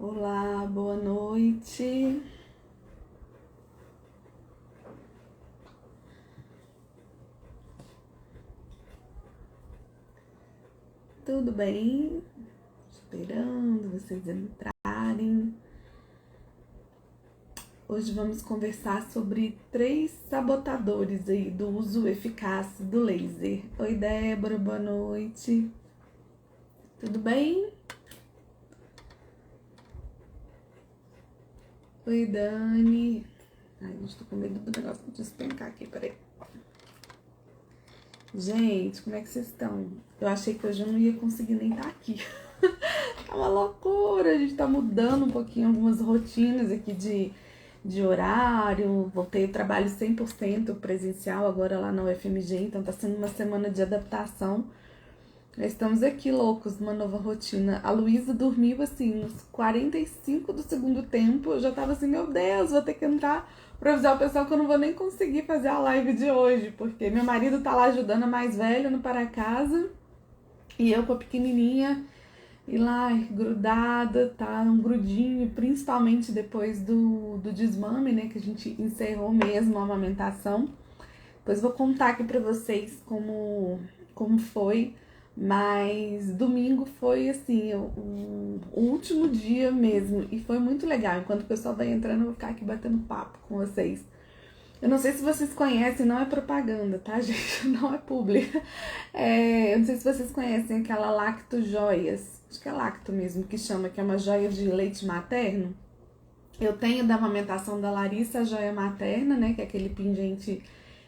Olá, boa noite. Tudo bem? Esperando vocês entrarem. Hoje vamos conversar sobre 3 sabotadores aí do uso eficaz do laser. Oi, Débora, boa noite. Tudo bem? Oi, Dani. Ai, gente, tô com medo do negócio de despencar aqui, peraí. Gente, como é que vocês estão? Eu achei que hoje eu não ia conseguir nem estar aqui. Tá uma loucura, a gente tá mudando um pouquinho algumas rotinas aqui de horário. Voltei ao trabalho 100% presencial agora lá na UFMG, então tá sendo uma semana de adaptação. Estamos aqui loucos numa nova rotina. A Luísa dormiu assim, uns 45 do segundo tempo. Eu já tava assim, meu Deus, vou ter que entrar pra avisar o pessoal que eu não vou nem conseguir fazer a live de hoje, porque meu marido tá lá ajudando a mais velha no para casa e eu com a pequenininha e lá grudada, tá? Um grudinho, principalmente depois do desmame, né? Que a gente encerrou mesmo a amamentação. Depois vou contar aqui pra vocês como foi. Mas domingo foi assim, o último dia mesmo. E foi muito legal. Enquanto o pessoal vai entrando, eu vou ficar aqui batendo papo com vocês. Eu não sei se vocês conhecem, não é propaganda, tá, gente? Não é publi. Eu não sei se vocês conhecem aquela Lacto Joias. Acho que é Lacto mesmo que chama, que é uma joia de leite materno. Eu tenho da amamentação da Larissa a joia materna, né? Que é aquele pingente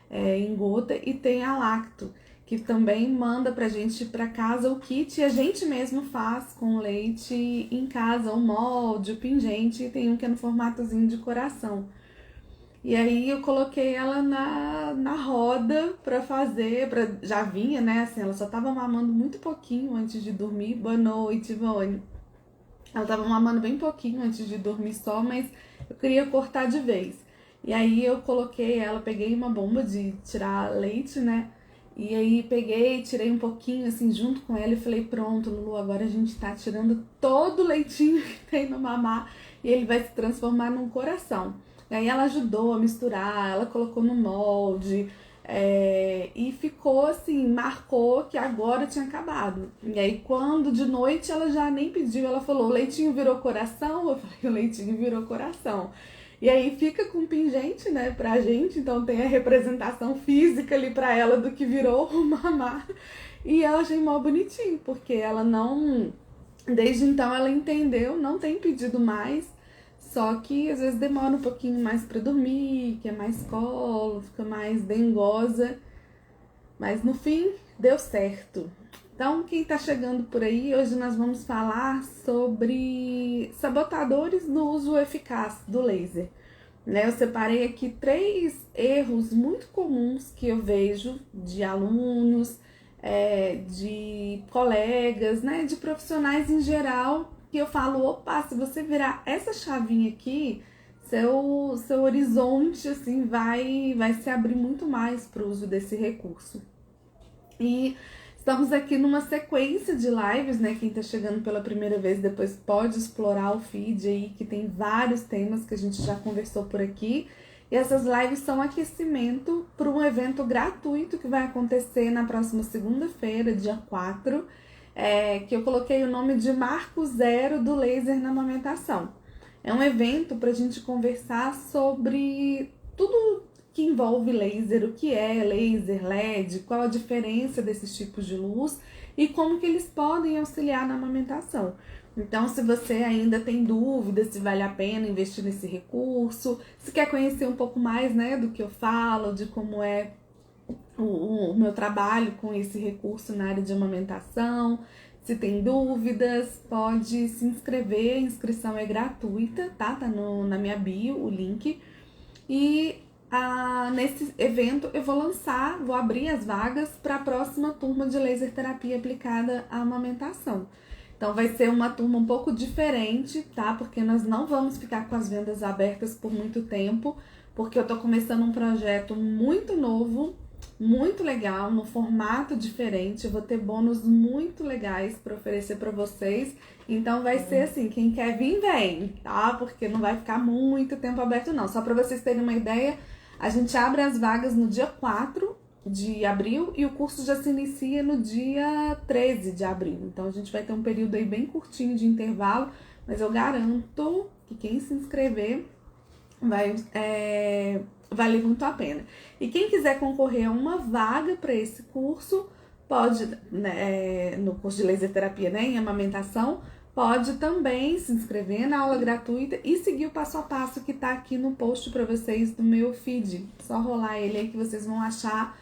em gota. E tem a Lacto, que também manda pra gente pra casa o kit. E a gente mesmo faz com leite em casa, o molde, o pingente. E tem um que é no formatozinho de coração. E aí eu coloquei ela na roda pra fazer, já vinha, né, assim, ela só tava mamando muito pouquinho antes de dormir. Boa noite, Ivone. Ela tava mamando bem pouquinho antes de dormir só, mas eu queria cortar de vez. E aí eu coloquei ela, peguei uma bomba de tirar leite, né, e aí peguei, tirei um pouquinho assim junto com ela e falei, pronto, Lulu, agora a gente tá tirando todo o leitinho que tem no mamar e ele vai se transformar num coração. E aí ela ajudou a misturar, ela colocou no molde, e ficou assim, marcou que agora tinha acabado. E aí quando de noite ela já nem pediu, ela falou, o leitinho virou coração? Eu falei, o leitinho virou coração. E aí fica com pingente, né, pra gente, então tem a representação física ali pra ela do que virou o mamar. E eu achei mó bonitinho, porque ela não... Desde então ela entendeu, não tem pedido mais, só que às vezes demora um pouquinho mais pra dormir, quer mais colo, fica mais dengosa, mas no fim deu certo. Então, quem tá chegando por aí, hoje nós vamos falar sobre sabotadores no uso eficaz do laser. Né, eu separei aqui 3 erros muito comuns que eu vejo de alunos, de colegas, né, de profissionais em geral, que eu falo, opa, se você virar essa chavinha aqui, seu horizonte assim vai se abrir muito mais para o uso desse recurso. E estamos aqui numa sequência de lives, né? Quem tá chegando pela primeira vez depois pode explorar o feed aí, que tem vários temas que a gente já conversou por aqui. E essas lives são aquecimento para um evento gratuito que vai acontecer na próxima segunda-feira, dia 4, que eu coloquei o nome de Marco Zero do Laser na Amamentação. É um evento para a gente conversar sobre tudo que envolve laser, o que é laser, LED, qual a diferença desses tipos de luz e como que eles podem auxiliar na amamentação. Então, se você ainda tem dúvida se vale a pena investir nesse recurso, se quer conhecer um pouco mais, né, do que eu falo, de como é o meu trabalho com esse recurso na área de amamentação, se tem dúvidas, pode se inscrever, a inscrição é gratuita, tá? Tá na minha bio o link. E nesse evento eu vou abrir as vagas para a próxima turma de laser terapia aplicada à amamentação. Então vai ser uma turma um pouco diferente, tá? Porque nós não vamos ficar com as vendas abertas por muito tempo, porque eu tô começando um projeto muito novo, muito legal, no formato diferente. Eu vou ter bônus muito legais para oferecer para vocês. Então vai ser assim, quem quer vir, vem, tá? Porque não vai ficar muito tempo aberto não. Só para vocês terem uma ideia, a gente abre as vagas no dia 4 de abril e o curso já se inicia no dia 13 de abril. Então a gente vai ter um período aí bem curtinho de intervalo, mas eu garanto que quem se inscrever vai valer muito a pena. E quem quiser concorrer a uma vaga para esse curso, pode, né, no curso de laser terapia, né, em amamentação, pode também se inscrever na aula gratuita e seguir o passo a passo que tá aqui no post para vocês do meu feed. Só rolar ele aí que vocês vão achar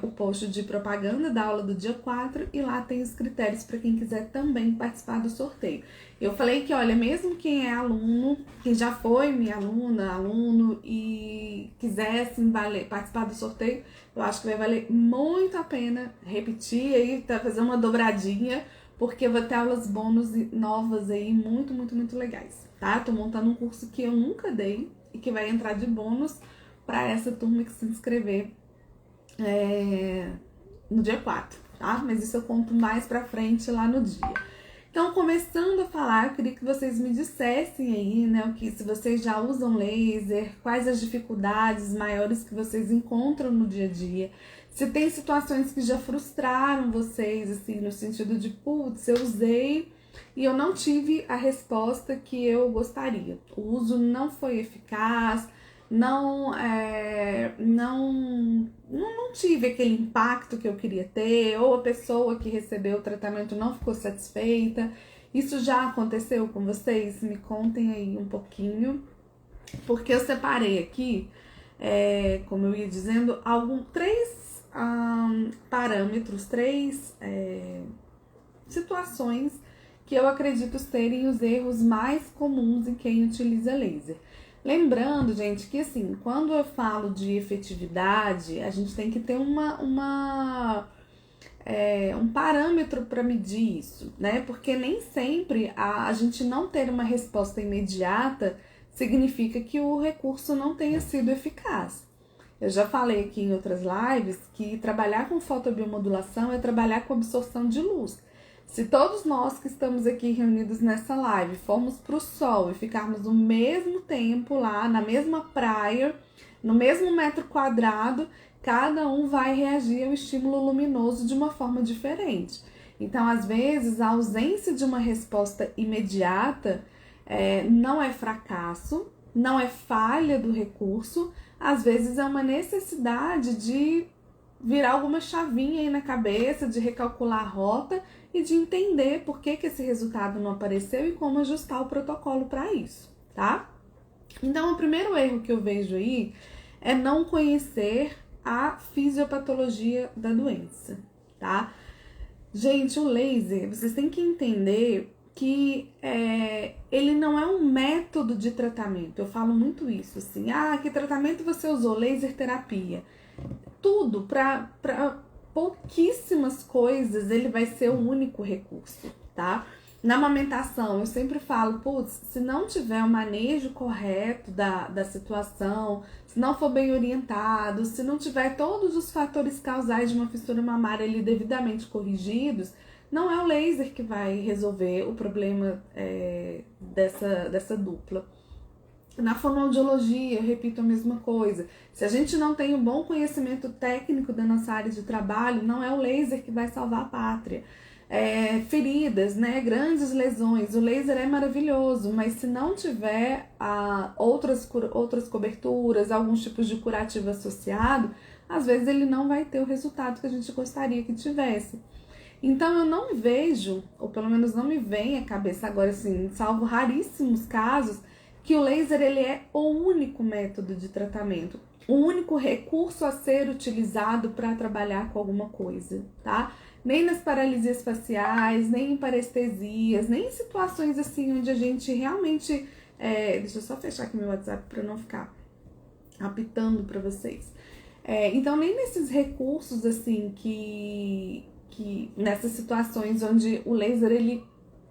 o post de propaganda da aula do dia 4 e lá tem os critérios para quem quiser também participar do sorteio. Eu falei que, olha, mesmo quem é aluno, quem já foi minha aluna, aluno e quiser assim, participar do sorteio, eu acho que vai valer muito a pena repetir aí, fazer uma dobradinha, porque eu vou ter aulas bônus novas aí, muito, muito, muito legais, tá? Tô montando um curso que eu nunca dei e que vai entrar de bônus para essa turma que se inscrever no dia 4, tá? Mas isso eu conto mais pra frente lá no dia. Então, começando a falar, eu queria que vocês me dissessem aí, né, se vocês já usam laser, quais as dificuldades maiores que vocês encontram no dia a dia, se tem situações que já frustraram vocês, assim, no sentido de, putz, eu usei e eu não tive a resposta que eu gostaria. O uso não foi eficaz, não tive aquele impacto que eu queria ter, ou a pessoa que recebeu o tratamento não ficou satisfeita. Isso já aconteceu com vocês? Me contem aí um pouquinho, porque eu separei aqui, como eu ia dizendo, três parâmetros, três situações que eu acredito serem os erros mais comuns em quem utiliza laser. Lembrando, gente, que assim, quando eu falo de efetividade, a gente tem que ter um parâmetro para medir isso, né? Porque nem sempre a gente não ter uma resposta imediata significa que o recurso não tenha sido eficaz. Eu já falei aqui em outras lives que trabalhar com fotobiomodulação é trabalhar com absorção de luz. Se todos nós que estamos aqui reunidos nessa live formos para o sol e ficarmos o mesmo tempo lá, na mesma praia, no mesmo metro quadrado, cada um vai reagir ao estímulo luminoso de uma forma diferente. Então, às vezes, a ausência de uma resposta imediata não é fracasso, não é falha do recurso, às vezes é uma necessidade de virar alguma chavinha aí na cabeça, de recalcular a rota e de entender por que esse resultado não apareceu e como ajustar o protocolo para isso, tá? Então, o primeiro erro que eu vejo aí é não conhecer a fisiopatologia da doença, tá? Gente, o laser, vocês têm que entender que ele não é um método de tratamento. Eu falo muito isso, assim, que tratamento você usou? Laser terapia. Tudo, para pouquíssimas coisas ele vai ser o único recurso, tá? Na amamentação, eu sempre falo, se não tiver o manejo correto da situação, se não for bem orientado, se não tiver todos os fatores causais de uma fissura mamária ali devidamente corrigidos, não é o laser que vai resolver o problema dessa dupla. Na fonoaudiologia, eu repito a mesma coisa. Se a gente não tem um bom conhecimento técnico da nossa área de trabalho, não é o laser que vai salvar a pátria. Feridas, né, grandes lesões, o laser é maravilhoso, mas se não tiver outras coberturas, alguns tipos de curativo associado, às vezes ele não vai ter o resultado que a gente gostaria que tivesse. Então eu não vejo, ou pelo menos não me vem à cabeça agora, assim, salvo raríssimos casos, que o laser ele é o único método de tratamento, o único recurso a ser utilizado para trabalhar com alguma coisa, tá? Nem nas paralisias faciais, nem em parestesias, nem em situações assim onde a gente realmente... deixa eu só fechar aqui meu WhatsApp para não ficar apitando para vocês. Então, nem nesses recursos assim que nessas situações onde o laser ele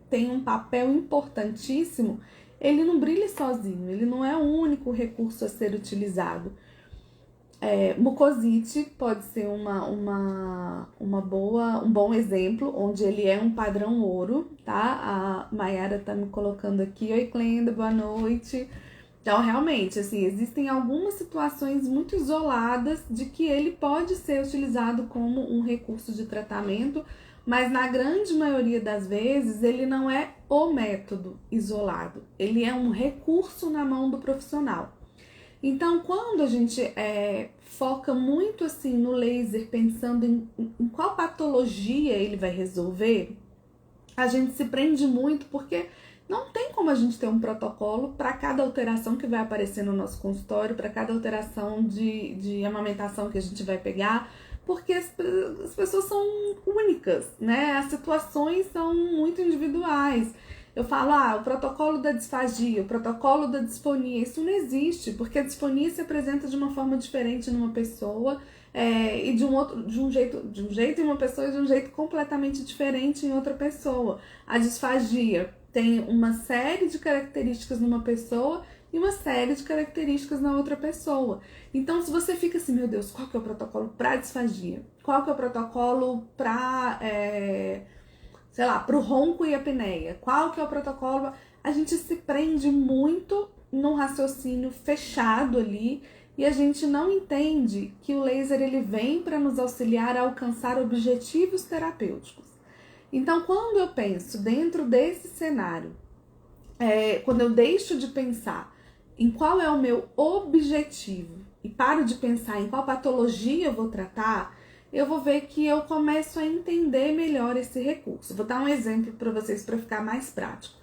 tem um papel importantíssimo, ele não brilha sozinho, ele não é o único recurso a ser utilizado. Mucosite pode ser um bom exemplo, onde ele é um padrão ouro, tá? A Mayara tá me colocando aqui. Oi, Clenda, boa noite. Então, realmente, assim, existem algumas situações muito isoladas de que ele pode ser utilizado como um recurso de tratamento, mas na grande maioria das vezes ele não é o método isolado, ele é um recurso na mão do profissional. Então, quando a gente foca muito assim no laser, pensando em qual patologia ele vai resolver, a gente se prende muito porque não tem como a gente ter um protocolo para cada alteração que vai aparecer no nosso consultório, para cada alteração de amamentação que a gente vai pegar, porque as pessoas são únicas, né? As situações são muito individuais. Eu falo, o protocolo da disfagia, o protocolo da disfonia, isso não existe, porque a disfonia se apresenta de uma forma diferente numa pessoa e de um jeito em uma pessoa e de um jeito completamente diferente em outra pessoa. A disfagia tem uma série de características numa pessoa e uma série de características na outra pessoa. Então, se você fica assim, meu Deus, qual que é o protocolo para disfagia? Qual que é o protocolo para pro ronco e apneia? Qual que é o protocolo? A gente se prende muito num raciocínio fechado ali e a gente não entende que o laser ele vem para nos auxiliar a alcançar objetivos terapêuticos. Então, quando eu penso dentro desse cenário, quando eu deixo de pensar em qual é o meu objetivo e paro de pensar em qual patologia eu vou tratar, eu vou ver que eu começo a entender melhor esse recurso. Vou dar um exemplo para vocês para ficar mais prático.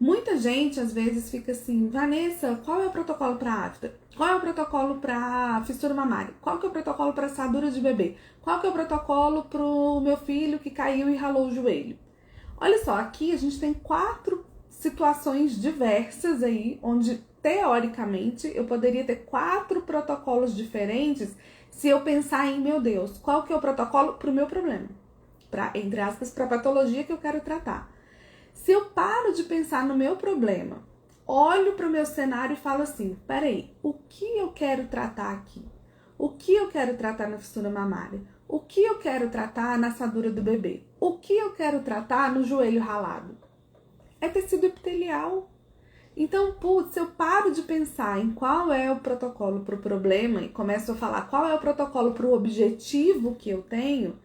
Muita gente às vezes fica assim, Vanessa, qual é o protocolo para afta? Qual é o protocolo para fissura mamária? Qual que é o protocolo para assadura de bebê? Qual que é o protocolo para o meu filho que caiu e ralou o joelho? Olha só, aqui a gente tem 4 situações diversas aí, onde teoricamente eu poderia ter 4 protocolos diferentes se eu pensar em, meu Deus, qual que é o protocolo para o meu problema? Entre aspas, para a patologia que eu quero tratar. Se eu paro de pensar no meu problema, olho para o meu cenário e falo assim, peraí, o que eu quero tratar aqui? O que eu quero tratar na fissura mamária? O que eu quero tratar na assadura do bebê? O que eu quero tratar no joelho ralado? É tecido epitelial. Então, se eu paro de pensar em qual é o protocolo para o problema e começo a falar qual é o protocolo para o objetivo que eu tenho,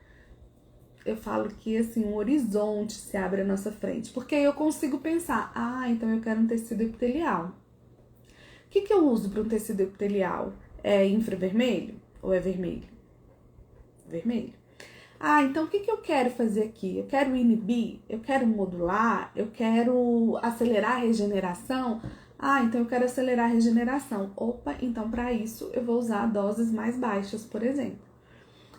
eu falo que assim, um horizonte se abre à nossa frente. Porque aí eu consigo pensar, então eu quero um tecido epitelial. O que eu uso para um tecido epitelial? É infravermelho ou é vermelho? Vermelho. Então o que eu quero fazer aqui? Eu quero inibir? Eu quero modular? Eu quero acelerar a regeneração? Então eu quero acelerar a regeneração. Então para isso eu vou usar doses mais baixas, por exemplo.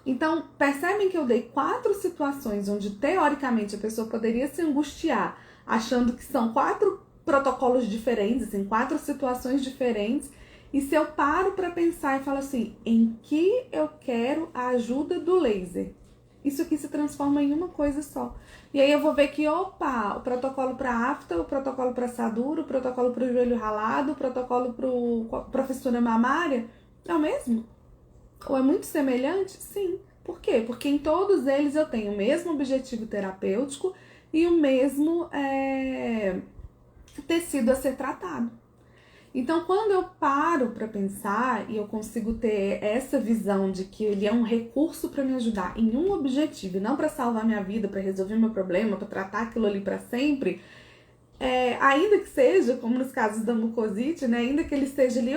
Então, percebem que eu dei 4 situações onde teoricamente a pessoa poderia se angustiar, achando que são 4 protocolos diferentes, assim, 4 situações diferentes. E se eu paro para pensar e falo assim, em que eu quero a ajuda do laser? Isso aqui se transforma em uma coisa só. E aí eu vou ver que, o protocolo para afta, o protocolo para assadura, o protocolo para o joelho ralado, o protocolo para fissura mamária, é o mesmo? Ou é muito semelhante? Sim. Por quê? Porque em todos eles eu tenho o mesmo objetivo terapêutico e o mesmo tecido a ser tratado. Então, quando eu paro para pensar e eu consigo ter essa visão de que ele é um recurso para me ajudar em um objetivo, e não para salvar minha vida, para resolver meu problema, para tratar aquilo ali para sempre, ainda que seja, como nos casos da mucosite, né, ainda que ele esteja ali,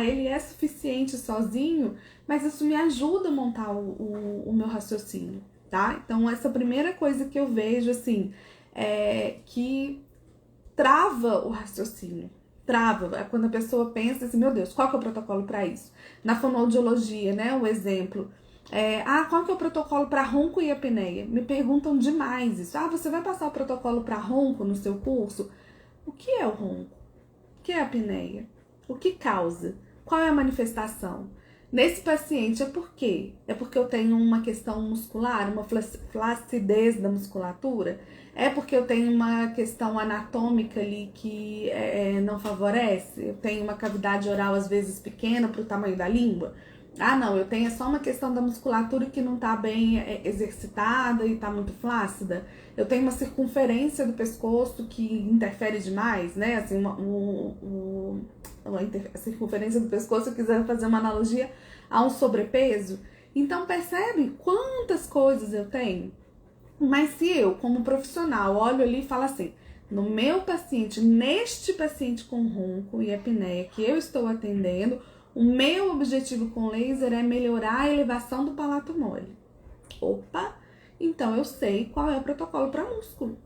ele é suficiente sozinho, mas isso me ajuda a montar o meu raciocínio, tá? Então, essa primeira coisa que eu vejo, assim, que trava o raciocínio. Trava, é quando a pessoa pensa assim, meu Deus, qual que é o protocolo para isso? Na fonoaudiologia, né, o exemplo. Qual que é o protocolo para ronco e apneia? Me perguntam demais isso. Você vai passar o protocolo para ronco no seu curso? O que é o ronco? O que é a apneia? O que causa? Qual é a manifestação? Nesse paciente, por quê? É porque eu tenho uma questão muscular, uma flacidez da musculatura? É porque eu tenho uma questão anatômica ali que não favorece? Eu tenho uma cavidade oral às vezes pequena para o tamanho da língua? Ah, não, eu tenho só uma questão da musculatura que não tá bem exercitada e tá muito flácida. Eu tenho uma circunferência do pescoço que interfere demais, né? Assim, a circunferência do pescoço, se eu quiser fazer uma analogia a um sobrepeso. Então, percebe quantas coisas eu tenho? Mas se eu, como profissional, olho ali e falo assim, no meu paciente, neste paciente com ronco e apneia que eu estou atendendo, o meu objetivo com laser é melhorar a elevação do palato mole. Opa! Então eu sei qual é o protocolo para músculo.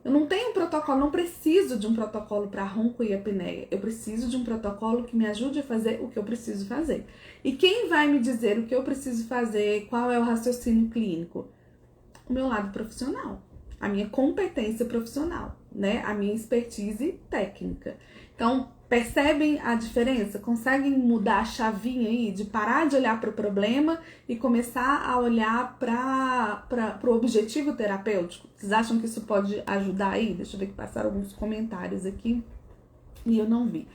Eu não tenho um protocolo, não preciso de um protocolo para ronco e apneia. Eu preciso de um protocolo que me ajude a fazer o que eu preciso fazer. E quem vai me dizer o que eu preciso fazer, qual é o raciocínio clínico? O meu lado profissional, a minha competência profissional, né? A minha expertise técnica. Então, percebem a diferença? Conseguem mudar a chavinha aí de parar de olhar para o problema e começar a olhar para o objetivo terapêutico? Vocês acham que isso pode ajudar aí? Deixa eu ver que passaram alguns comentários aqui e eu não vi.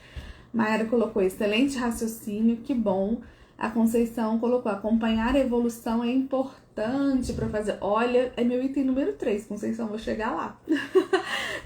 Maera colocou excelente raciocínio, que bom. A Conceição colocou acompanhar a evolução é importante para fazer. Olha, é meu item número 3, Conceição, vou chegar lá.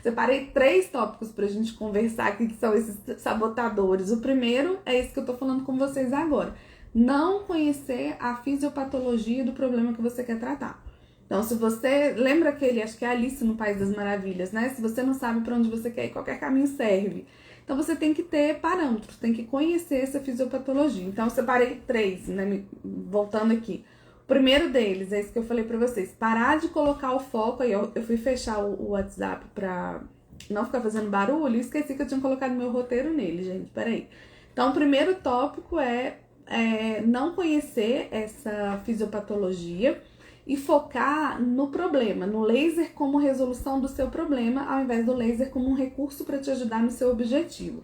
Separei 3 tópicos pra gente conversar aqui, que são esses sabotadores. O primeiro é esse que eu tô falando com vocês agora. Não conhecer a fisiopatologia do problema que você quer tratar. Então, se você lembra aquele, acho que é Alice no País das Maravilhas, né? Se você não sabe para onde você quer ir, qualquer caminho serve. Então, você tem que ter parâmetros, tem que conhecer essa fisiopatologia. Então, eu separei 3, né? Voltando aqui. O primeiro deles, é isso que eu falei pra vocês, parar de colocar o foco, aí eu fui fechar o WhatsApp pra não ficar fazendo barulho e esqueci que eu tinha colocado meu roteiro nele, gente, peraí. Então, o primeiro tópico é não conhecer essa fisiopatologia e focar no problema, no laser como resolução do seu problema, ao invés do laser como um recurso para te ajudar no seu objetivo.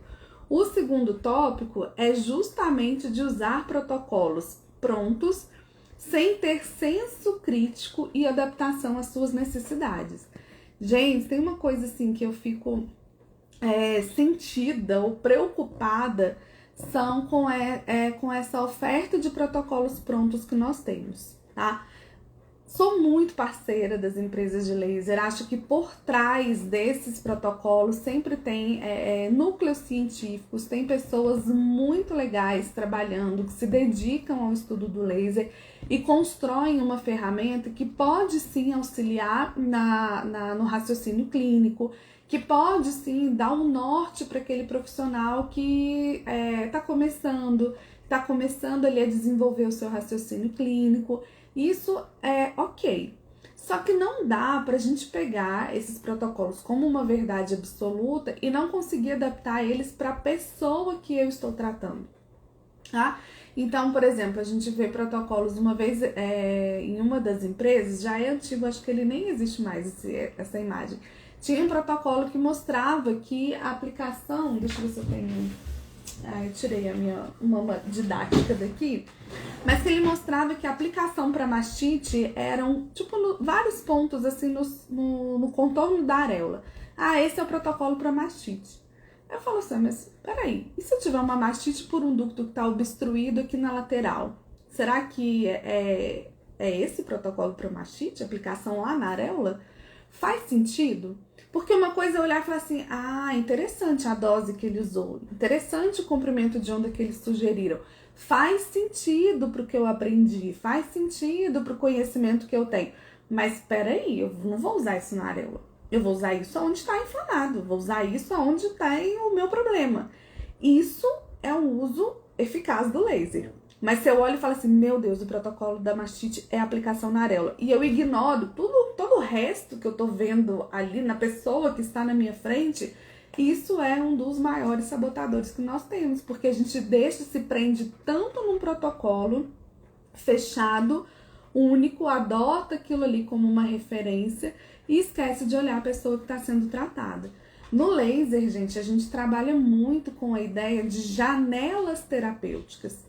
O segundo tópico é justamente de usar protocolos prontos, sem ter senso crítico e adaptação às suas necessidades. Gente, tem uma coisa assim que eu fico sentida ou preocupada são com essa oferta de protocolos prontos que nós temos, tá? Sou muito parceira das empresas de laser, acho que por trás desses protocolos sempre tem núcleos científicos, tem pessoas muito legais trabalhando, que se dedicam ao estudo do laser e constroem uma ferramenta que pode sim auxiliar no raciocínio clínico, que pode sim dar um norte para aquele profissional que está começando ali a desenvolver o seu raciocínio clínico. Isso é ok. Só que não dá pra gente pegar esses protocolos como uma verdade absoluta e não conseguir adaptar eles para a pessoa que eu estou tratando, tá? Então, por exemplo, a gente vê protocolos uma vez em uma das empresas, já é antigo, acho que ele nem existe mais essa imagem. Tinha um protocolo que mostrava que a aplicação, deixa eu ver se eu tenho... eu tirei uma didática daqui, mas que ele mostrava que a aplicação para mastite eram vários pontos assim no contorno da areola. Ah, esse é o protocolo para mastite. Eu falo assim, mas peraí, e se eu tiver uma mastite por um ducto que está obstruído aqui na lateral? Será que é esse protocolo para mastite? Aplicação lá na areola? Faz sentido? Porque uma coisa é olhar e falar assim, interessante a dose que ele usou, interessante o comprimento de onda que eles sugeriram, faz sentido pro que eu aprendi, faz sentido pro conhecimento que eu tenho, mas espera aí, eu não vou usar isso na areola, eu vou usar isso onde está inflamado, vou usar isso onde tem o meu problema. Isso é um uso eficaz do laser. Mas se eu olho e falo assim, meu Deus, o protocolo da mastite é a aplicação na areola, e eu ignoro todo o resto que eu tô vendo ali na pessoa que está na minha frente, isso é um dos maiores sabotadores que nós temos, porque a gente se prende tanto num protocolo fechado, único, adota aquilo ali como uma referência e esquece de olhar a pessoa que está sendo tratada. No laser, gente, a gente trabalha muito com a ideia de janelas terapêuticas.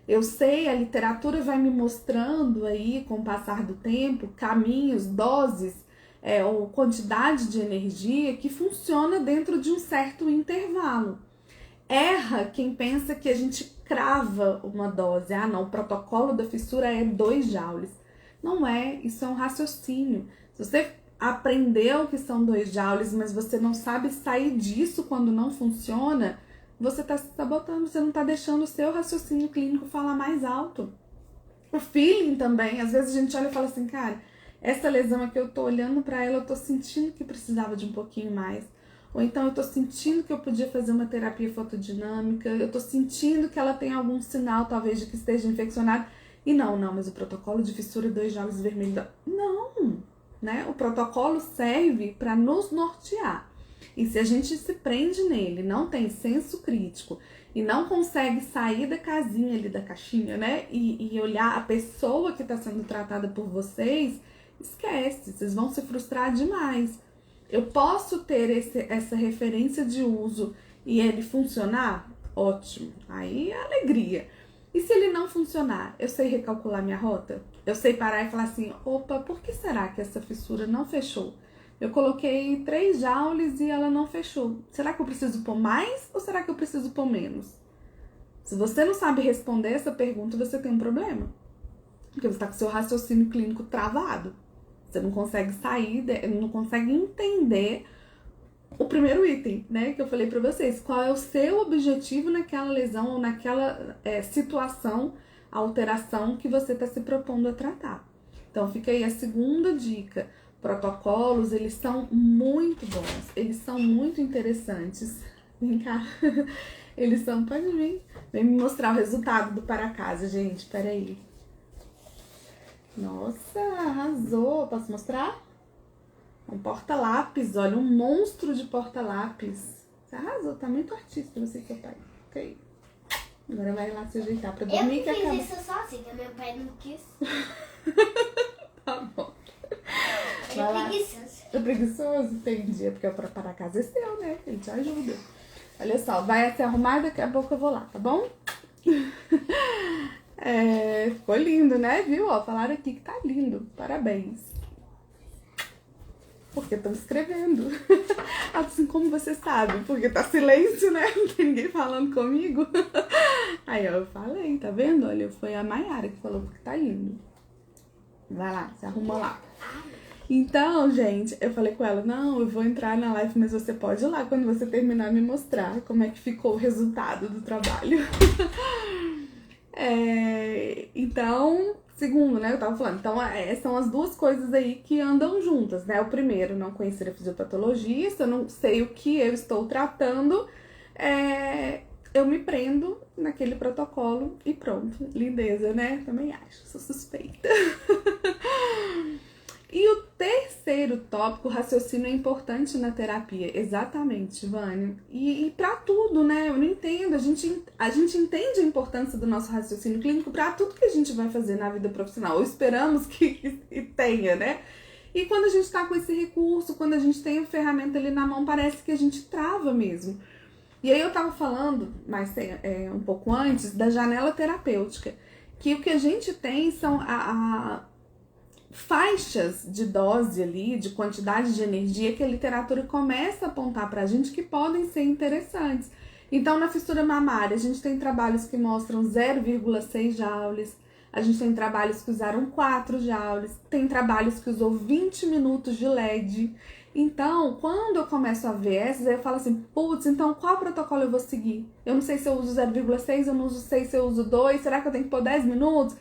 Eu sei, a literatura vai me mostrando aí, com o passar do tempo, caminhos, doses, ou quantidade de energia que funciona dentro de um certo intervalo. Erra quem pensa que a gente crava uma dose. Ah, não, o protocolo da fissura é 2 joules. Não é, isso é um raciocínio. Se você aprendeu que são 2 joules, mas você não sabe sair disso quando não funciona, você está se sabotando, você não está deixando o seu raciocínio clínico falar mais alto. O feeling também, às vezes a gente olha e fala assim, cara, essa lesão aqui eu tô olhando pra ela, eu tô sentindo que precisava de um pouquinho mais. Ou então eu tô sentindo que eu podia fazer uma terapia fotodinâmica, eu tô sentindo que ela tem algum sinal, talvez, de que esteja infeccionada. E não, mas o protocolo de fissura 2 joules vermelhos... Não, né? O protocolo serve para nos nortear. E se a gente se prende nele, não tem senso crítico e não consegue sair da casinha ali, da caixinha, né? E olhar a pessoa que está sendo tratada por vocês, esquece, vocês vão se frustrar demais. Eu posso ter essa referência de uso e ele funcionar? Ótimo, aí é alegria. E se ele não funcionar, eu sei recalcular minha rota? Eu sei parar e falar assim, opa, por que será que essa fissura não fechou? Eu coloquei 3 joules e ela não fechou. Será que eu preciso pôr mais ou será que eu preciso pôr menos? Se você não sabe responder essa pergunta, você tem um problema. Porque você está com seu raciocínio clínico travado. Você não consegue sair, não consegue entender o primeiro item, né? Que eu falei pra vocês. Qual é o seu objetivo naquela lesão ou naquela situação, alteração que você está se propondo a tratar. Então fica aí a segunda dica. Protocolos, eles são muito bons, eles são muito interessantes. Vem cá, eles são, pode vir, vem me mostrar o resultado do para casa, gente, peraí. Nossa, arrasou, posso mostrar? Um porta-lápis, olha, um monstro de porta-lápis. Você arrasou, tá muito artista você que é pai. Ok, agora vai lá se ajeitar pra dormir. Eu que fiz isso sozinha, meu pai não quis. Tá bom. Ele é preguiçoso. É preguiçoso? Entendi. É porque pra parar a casa é seu, né? Ele te ajuda. Olha só, vai se arrumar e daqui a pouco eu vou lá, tá bom? Ficou lindo, né? Viu? Ó, falaram aqui que tá lindo. Parabéns. Porque estão escrevendo. Assim como você sabe, porque tá silêncio, né? Não tem ninguém falando comigo. Aí, ó, eu falei, tá vendo? Olha, foi a Mayara que falou que tá lindo. Vai lá, se arruma lá. Então, gente, eu falei com ela, não, eu vou entrar na live, mas você pode ir lá quando você terminar me mostrar como é que ficou o resultado do trabalho. Então, segundo, né, eu tava falando, então são as duas coisas aí que andam juntas, né? O primeiro, não conhecer a fisiopatologista, eu não sei o que eu estou tratando, eu me prendo naquele protocolo e pronto, lindeza, né? Também acho, sou suspeita. E o terceiro tópico, raciocínio é importante na terapia. Exatamente, Vânia. E pra tudo, né? Eu não entendo. A gente entende a importância do nosso raciocínio clínico pra tudo que a gente vai fazer na vida profissional. Ou esperamos que tenha, né? E quando a gente tá com esse recurso, quando a gente tem a ferramenta ali na mão, parece que a gente trava mesmo. E aí eu tava falando, mas um pouco antes, da janela terapêutica. Que o que a gente tem são faixas de dose ali, de quantidade de energia que a literatura começa a apontar pra gente que podem ser interessantes. Então, na fissura mamária, a gente tem trabalhos que mostram 0,6 joules, a gente tem trabalhos que usaram 4 joules, tem trabalhos que usou 20 minutos de LED. Então, quando eu começo a ver essas, eu falo assim, putz, então qual protocolo eu vou seguir? Eu não sei se eu uso 0,6, eu não sei se eu uso 2, será que eu tenho que pôr 10 minutos?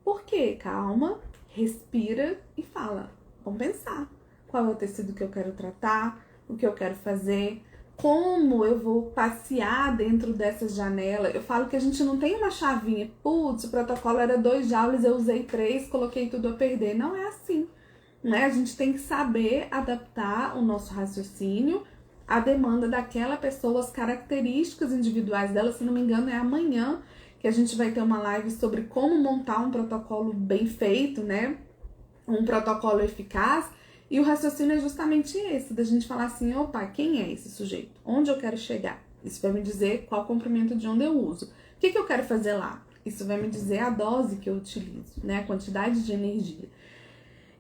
Por quê? Calma. Respira e fala, vamos pensar qual é o tecido que eu quero tratar, o que eu quero fazer, como eu vou passear dentro dessa janela. Eu falo que a gente não tem uma chavinha, putz, o protocolo era 2 joules, eu usei 3, coloquei tudo a perder. Não é assim, né? A gente tem que saber adaptar o nosso raciocínio à demanda daquela pessoa, as características individuais dela. Se não me engano, é amanhã que a gente vai ter uma live sobre como montar um protocolo bem feito, né? Um protocolo eficaz. E o raciocínio é justamente esse, da gente falar assim, opa, quem é esse sujeito? Onde eu quero chegar? Isso vai me dizer qual comprimento de onda eu uso. O que eu quero fazer lá? Isso vai me dizer a dose que eu utilizo, né? A quantidade de energia.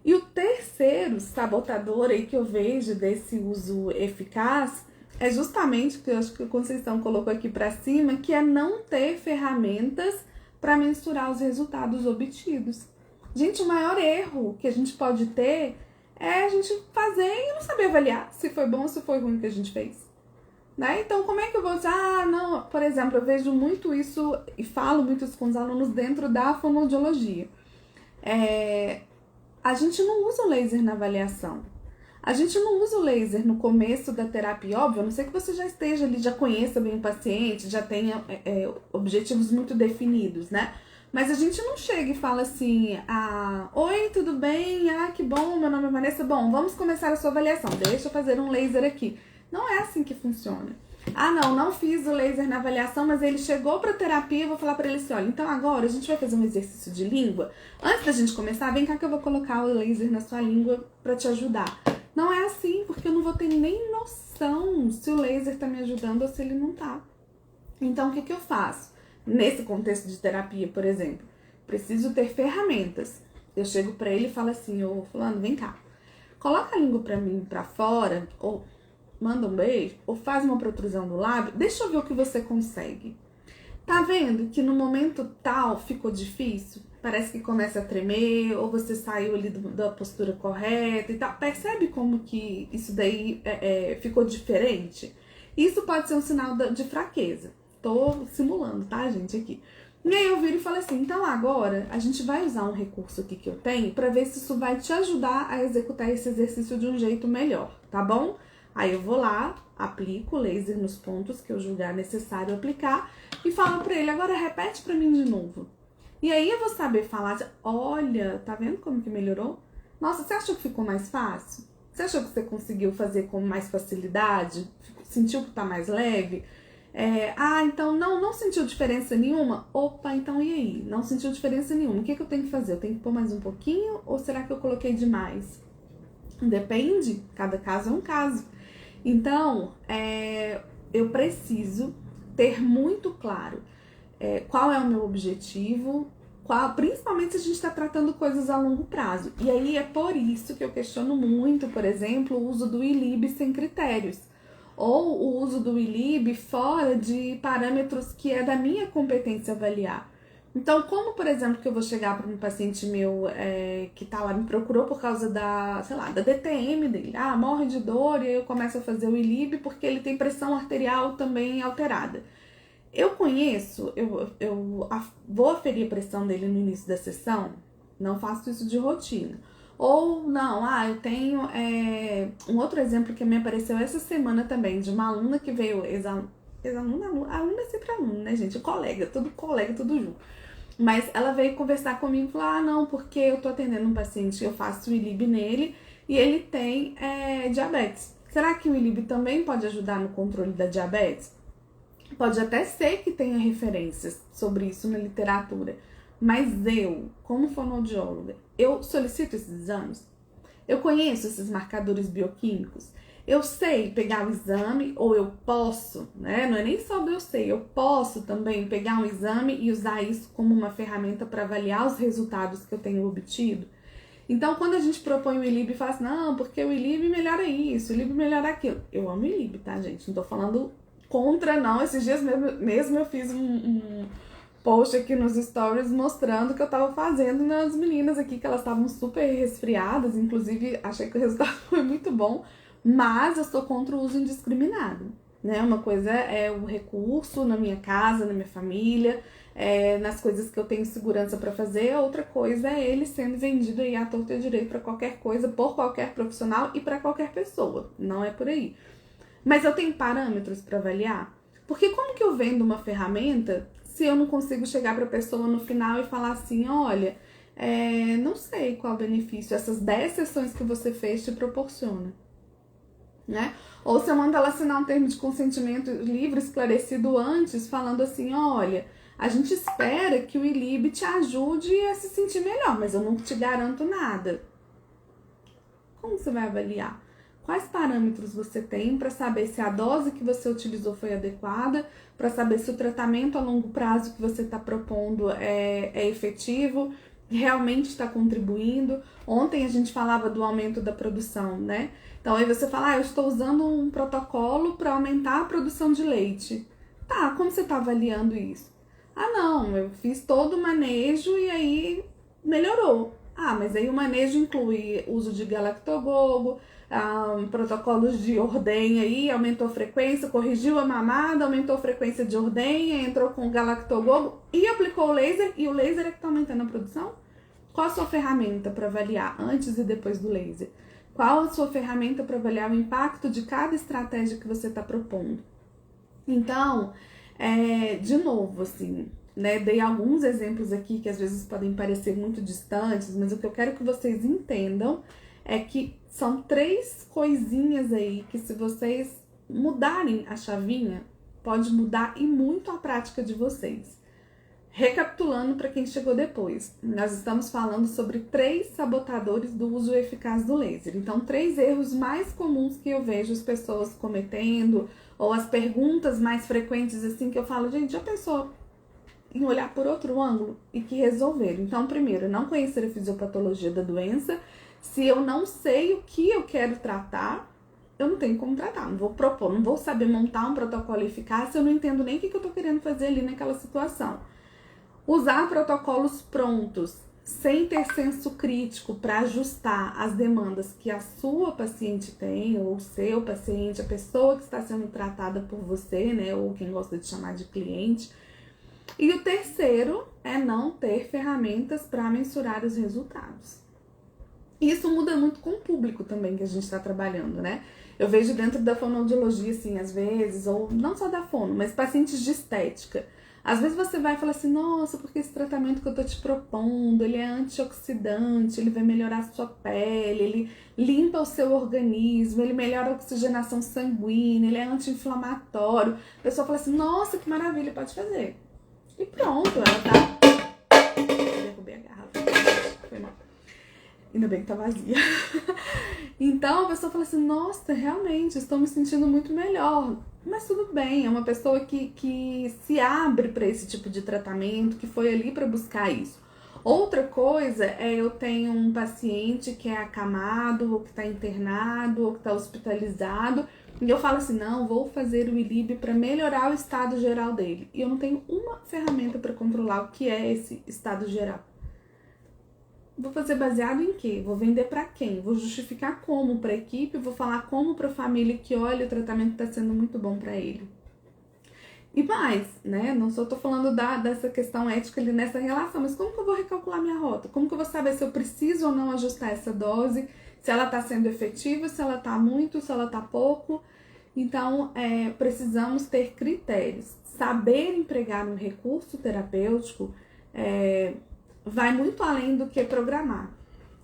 E o terceiro sabotador aí que eu vejo desse uso eficaz é justamente o que eu acho que a Conceição colocou aqui pra cima, que é não ter ferramentas para mensurar os resultados obtidos. Gente, o maior erro que a gente pode ter é a gente fazer e não saber avaliar se foi bom ou se foi ruim o que a gente fez. Né? Então, como é que eu vou dizer? Não, por exemplo, eu vejo muito isso e falo muito isso com os alunos dentro da fonoaudiologia. A gente não usa o laser na avaliação. A gente não usa o laser no começo da terapia, óbvio, a não ser que você já esteja ali, já conheça bem o paciente, já tenha objetivos muito definidos, né? Mas a gente não chega e fala assim, oi, tudo bem? Que bom, meu nome é Vanessa. Bom, vamos começar a sua avaliação, deixa eu fazer um laser aqui. Não é assim que funciona. Não fiz o laser na avaliação, mas ele chegou pra terapia, eu vou falar pra ele assim, olha, então agora a gente vai fazer um exercício de língua. Antes da gente começar, vem cá que eu vou colocar o laser na sua língua pra te ajudar. Não é assim, porque eu não vou ter nem noção se o laser tá me ajudando ou se ele não tá. Então, o que eu faço? Nesse contexto de terapia, por exemplo, preciso ter ferramentas. Eu chego pra ele e falo assim, ô fulano, vem cá. Coloca a língua pra mim pra fora, ou manda um beijo, ou faz uma protrusão do lábio, deixa eu ver o que você consegue. Tá vendo que no momento tal ficou difícil? Parece que começa a tremer, ou você saiu ali da postura correta e tal. Percebe como que isso daí ficou diferente? Isso pode ser um sinal de fraqueza. Tô simulando, tá, gente, aqui. E aí eu viro e falo assim, então agora a gente vai usar um recurso aqui que eu tenho pra ver se isso vai te ajudar a executar esse exercício de um jeito melhor, tá bom? Aí eu vou lá, aplico o laser nos pontos que eu julgar necessário aplicar e falo pra ele, agora repete pra mim de novo. E aí eu vou saber falar, olha, tá vendo como que melhorou? Nossa, você achou que ficou mais fácil? Você achou que você conseguiu fazer com mais facilidade? Sentiu que tá mais leve? Então não sentiu diferença nenhuma? Opa, então e aí? Não sentiu diferença nenhuma. O que eu tenho que fazer? Eu tenho que pôr mais um pouquinho ou será que eu coloquei demais? Depende, cada caso é um caso. Então, eu preciso ter muito claro qual é o meu objetivo, principalmente se a gente está tratando coisas a longo prazo. E aí é por isso que eu questiono muito, por exemplo, o uso do ILIB sem critérios. Ou o uso do ILIB fora de parâmetros que é da minha competência avaliar. Então, como, por exemplo, que eu vou chegar para um paciente meu que tá lá, me procurou por causa da DTM dele. Morre de dor e aí eu começo a fazer o ILIB porque ele tem pressão arterial também alterada. Eu conheço, eu vou aferir a pressão dele no início da sessão, não faço isso de rotina. Ou não, eu tenho um outro exemplo que me apareceu essa semana também, de uma aluna que veio, aluna é sempre aluna, né, gente? Colega, tudo junto. Mas ela veio conversar comigo e falou, não, porque eu tô atendendo um paciente, eu faço o ILIB nele e ele tem diabetes. Será que o ILIB também pode ajudar no controle da diabetes? Pode até ser que tenha referências sobre isso na literatura, mas eu, como fonoaudióloga, eu solicito esses exames? Eu conheço esses marcadores bioquímicos? Eu sei pegar o exame, ou eu posso, né? Não é nem só eu sei, eu posso também pegar um exame e usar isso como uma ferramenta para avaliar os resultados que eu tenho obtido. Então, quando a gente propõe o ILIB e fala assim, não, porque o ILIB melhora isso, o ILIB melhora aquilo. Eu amo o ILIB, tá, gente? Não tô falando contra, não. Esses dias mesmo eu fiz um post aqui nos stories mostrando que eu tava fazendo nas meninas aqui, que elas estavam super resfriadas, inclusive achei que o resultado foi muito bom, mas eu sou contra o uso indiscriminado, né? Uma coisa é o recurso na minha casa, na minha família, nas coisas que eu tenho segurança para fazer, outra coisa é ele sendo vendido aí à torta e à direita para qualquer coisa, por qualquer profissional e para qualquer pessoa, não é por aí. Mas eu tenho parâmetros para avaliar? Porque como que eu vendo uma ferramenta se eu não consigo chegar para a pessoa no final e falar assim, olha, não sei qual benefício essas 10 sessões que você fez te proporciona, né? Ou se eu mando ela assinar um termo de consentimento livre, esclarecido antes, falando assim, olha, a gente espera que o ILIB te ajude a se sentir melhor, mas eu não te garanto nada. Como você vai avaliar? Quais parâmetros você tem para saber se a dose que você utilizou foi adequada, para saber se o tratamento a longo prazo que você está propondo é efetivo? realmente está contribuindo. Ontem a gente falava do aumento da produção, né? Então aí você fala, eu estou usando um protocolo para aumentar a produção de leite. Tá, como você está avaliando isso? Ah, não, eu fiz todo o manejo e aí melhorou. Ah, mas aí o manejo inclui uso de galactogogo, protocolos de ordenha aí, aumentou a frequência, corrigiu a mamada, aumentou a frequência de ordenha, entrou com o galactogogo e aplicou o laser, e o laser é que está aumentando a produção? Qual a sua ferramenta para avaliar antes e depois do laser? Qual a sua ferramenta para avaliar o impacto de cada estratégia que você está propondo? Então, de novo, assim, né, dei alguns exemplos aqui que às vezes podem parecer muito distantes, mas o que eu quero que vocês entendam é que são 3 coisinhas aí que, se vocês mudarem a chavinha, pode mudar e muito a prática de vocês. Recapitulando para quem chegou depois, nós estamos falando sobre 3 sabotadores do uso eficaz do laser. Então, 3 erros mais comuns que eu vejo as pessoas cometendo, ou as perguntas mais frequentes, assim, que eu falo, gente, já pensou em olhar por outro ângulo e que resolver? Então, primeiro, não conhecer a fisiopatologia da doença. Se eu não sei o que eu quero tratar, eu não tenho como tratar, não vou propor, não vou saber montar um protocolo eficaz se eu não entendo nem o que eu tô querendo fazer ali naquela situação. Usar protocolos prontos, sem ter senso crítico para ajustar as demandas que a sua paciente tem, ou o seu paciente, a pessoa que está sendo tratada por você, né, ou quem gosta de chamar de cliente. E o terceiro é não ter ferramentas para mensurar os resultados. Isso muda muito com o público também que a gente está trabalhando, né? Eu vejo dentro da fonoaudiologia, assim, às vezes, ou não só da fono, mas pacientes de estética. Às vezes você vai falar assim, nossa, porque esse tratamento que eu tô te propondo, ele é antioxidante, ele vai melhorar a sua pele, ele limpa o seu organismo, ele melhora a oxigenação sanguínea, ele é anti-inflamatório. A pessoa fala assim, nossa, que maravilha, pode fazer. E pronto, ela tá... Eu derrubei a garrafa, foi mal. Ainda bem que tá vazia. Então a pessoa fala assim, nossa, realmente, estou me sentindo muito melhor. Mas tudo bem, é uma pessoa que se abre para esse tipo de tratamento, que foi ali para buscar isso. Outra coisa é eu tenho um paciente que é acamado, ou que está internado, ou que está hospitalizado, e eu falo assim, não, vou fazer o ILIB para melhorar o estado geral dele. E eu não tenho uma ferramenta para controlar o que é esse estado geral. Vou fazer baseado em quê? Vou vender para quem? Vou justificar como para a equipe? Vou falar como para a família que, olha, o tratamento está sendo muito bom para ele. E mais, né? Não só tô falando dessa questão ética ali nessa relação, mas como que eu vou recalcular minha rota? Como que eu vou saber se eu preciso ou não ajustar essa dose? Se ela está sendo efetiva, se ela está muito, se ela está pouco? Então, precisamos ter critérios. Saber empregar um recurso terapêutico vai muito além do que programar.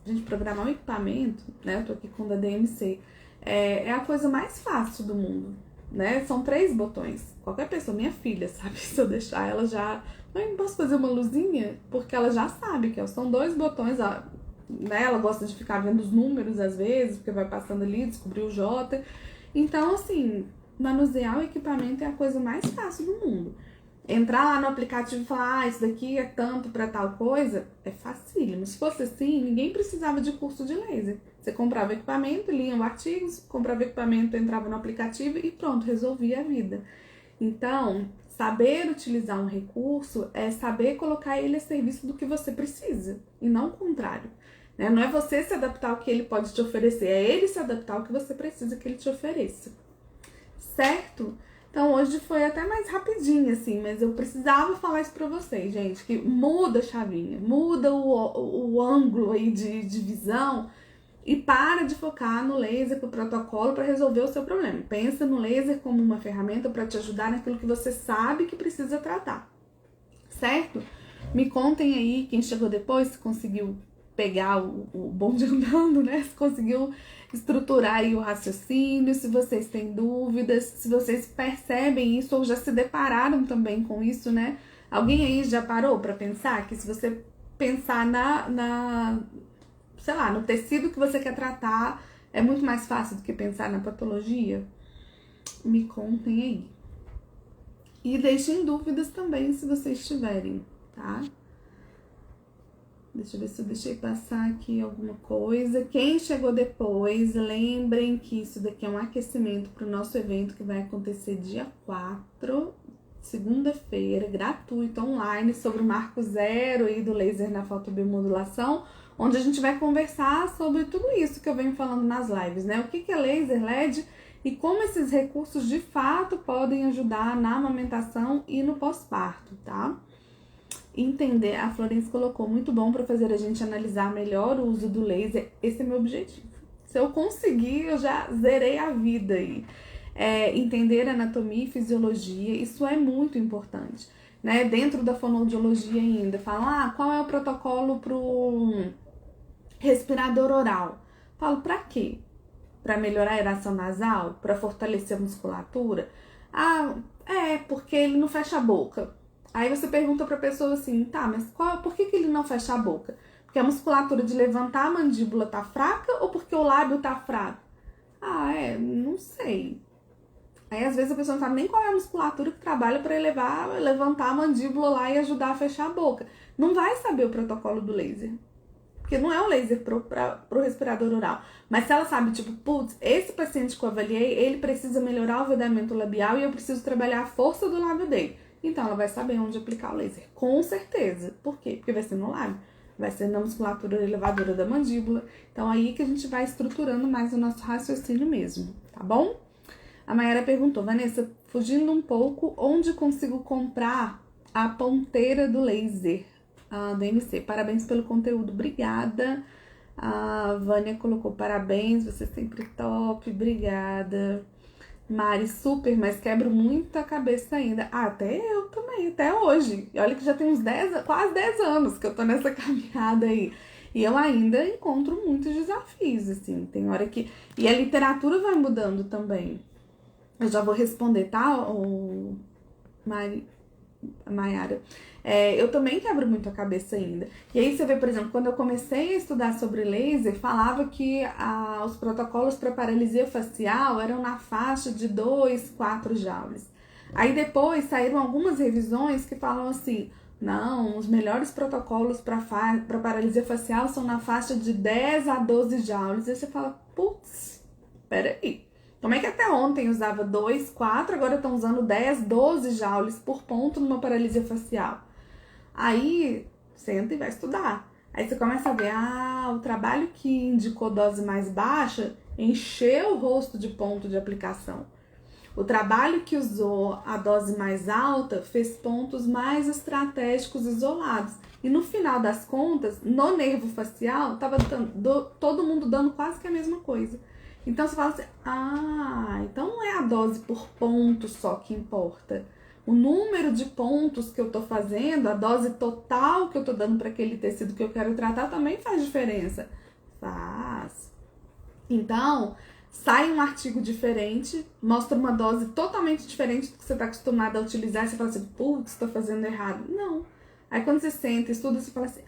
Gente, programar um equipamento, né? Eu tô aqui com o da DMC, é a coisa mais fácil do mundo, né? São 3 botões. Qualquer pessoa, minha filha, sabe? Se eu deixar ela já... Mãe, posso fazer uma luzinha? Porque ela já sabe que são 2 botões, né? Ela gosta de ficar vendo os números às vezes, porque vai passando ali, descobrir o J. Então, assim, manusear o equipamento é a coisa mais fácil do mundo. Entrar lá no aplicativo e falar, isso daqui é tanto para tal coisa, é facílimo. Se fosse assim, ninguém precisava de curso de laser. Você comprava equipamento, lia o artigo, comprava equipamento, entrava no aplicativo e pronto, resolvia a vida. Então, saber utilizar um recurso é saber colocar ele a serviço do que você precisa, e não o contrário. Né? Não é você se adaptar ao que ele pode te oferecer, é ele se adaptar ao que você precisa que ele te ofereça. Certo? Então hoje foi até mais rapidinho, assim, mas eu precisava falar isso pra vocês, gente, que muda a chavinha, muda o ângulo aí de visão e para de focar no laser, pro protocolo para resolver o seu problema. Pensa no laser como uma ferramenta para te ajudar naquilo que você sabe que precisa tratar, certo? Me contem aí, quem chegou depois, se conseguiu pegar o bonde andando, né? Se conseguiu estruturar aí o raciocínio, se vocês têm dúvidas, se vocês percebem isso ou já se depararam também com isso, né? Alguém aí já parou para pensar que se você pensar sei lá, no tecido que você quer tratar, é muito mais fácil do que pensar na patologia? Me contem aí. E deixem dúvidas também se vocês tiverem, tá? Deixa eu ver se eu deixei passar aqui alguma coisa. Quem chegou depois, lembrem que isso daqui é um aquecimento para o nosso evento que vai acontecer dia 4, segunda-feira, gratuito, online, sobre o marco zero aí do laser na fotobiomodulação, onde a gente vai conversar sobre tudo isso que eu venho falando nas lives, né? O que é laser LED e como esses recursos de fato podem ajudar na amamentação e no pós-parto, tá? Entender, a Florence colocou, muito bom para fazer a gente analisar melhor o uso do laser. Esse é meu objetivo. Se eu conseguir, eu já zerei a vida aí. Entender anatomia e fisiologia, isso é muito importante, né? Dentro da fonoaudiologia ainda, falam, qual é o protocolo pro respirador oral? Falo, pra quê? Para melhorar a aeração nasal? Para fortalecer a musculatura? Porque ele não fecha a boca. Aí você pergunta pra pessoa assim, tá, mas por que ele não fecha a boca? Porque a musculatura de levantar a mandíbula tá fraca ou porque o lábio tá fraco? Não sei. Aí às vezes a pessoa não sabe nem qual é a musculatura que trabalha para levantar a mandíbula lá e ajudar a fechar a boca. Não vai saber o protocolo do laser. Porque não é um laser pro respirador oral. Mas se ela sabe, tipo, putz, esse paciente que eu avaliei, ele precisa melhorar o vedamento labial e eu preciso trabalhar a força do lábio dele. Então ela vai saber onde aplicar o laser. Com certeza. Por quê? Porque vai ser no lábio. Vai ser na musculatura elevadora da mandíbula. Então aí que a gente vai estruturando mais o nosso raciocínio mesmo, tá bom? A Mayara perguntou, Vanessa, fugindo um pouco, onde consigo comprar a ponteira do laser DMC? Parabéns pelo conteúdo, obrigada. A Vânia colocou parabéns, você sempre top, obrigada. Mari, super, mas quebro muita cabeça ainda. Até eu também, até hoje. E olha que já tem quase 10 anos que eu tô nessa caminhada aí. E eu ainda encontro muitos desafios, assim. Tem hora que... E a literatura vai mudando também. Eu já vou responder, tá, Mayara? Eu também quebro muito a cabeça ainda. E aí você vê, por exemplo, quando eu comecei a estudar sobre laser, falava que os protocolos para paralisia facial eram na faixa de 2, 4 joules. Aí depois saíram algumas revisões que falam assim, não, os melhores protocolos para paralisia facial são na faixa de 10 a 12 joules. E aí você fala, putz, peraí. Como é que até ontem usava 2, 4, agora estão usando 10, 12 joules por ponto numa paralisia facial? Aí, senta e vai estudar. Aí você começa a ver, o trabalho que indicou dose mais baixa encheu o rosto de ponto de aplicação. O trabalho que usou a dose mais alta fez pontos mais estratégicos isolados. E no final das contas, no nervo facial, estava todo mundo dando quase que a mesma coisa. Então você fala assim, então não é a dose por ponto só que importa. O número de pontos que eu tô fazendo, a dose total que eu tô dando para aquele tecido que eu quero tratar também faz diferença. Faz. Então, sai um artigo diferente, mostra uma dose totalmente diferente do que você tá acostumado a utilizar, e você fala assim, putz, tô fazendo errado. Não. Aí quando você senta, estuda, você fala assim,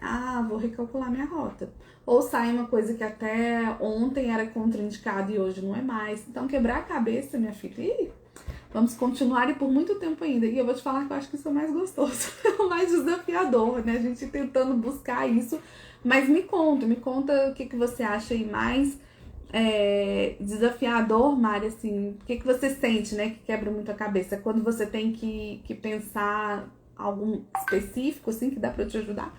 vou recalcular minha rota. Ou sai uma coisa que até ontem era contraindicada e hoje não é mais. Então quebrar a cabeça, minha filha, vamos continuar e por muito tempo ainda. E eu vou te falar que eu acho que isso é o mais gostoso, o mais desafiador, né? A gente tentando buscar isso. Mas me conta o que você acha aí mais desafiador, Mari, assim, o que você sente, né, que quebra muito a cabeça? Quando você tem que pensar algum específico, assim, que dá pra te ajudar?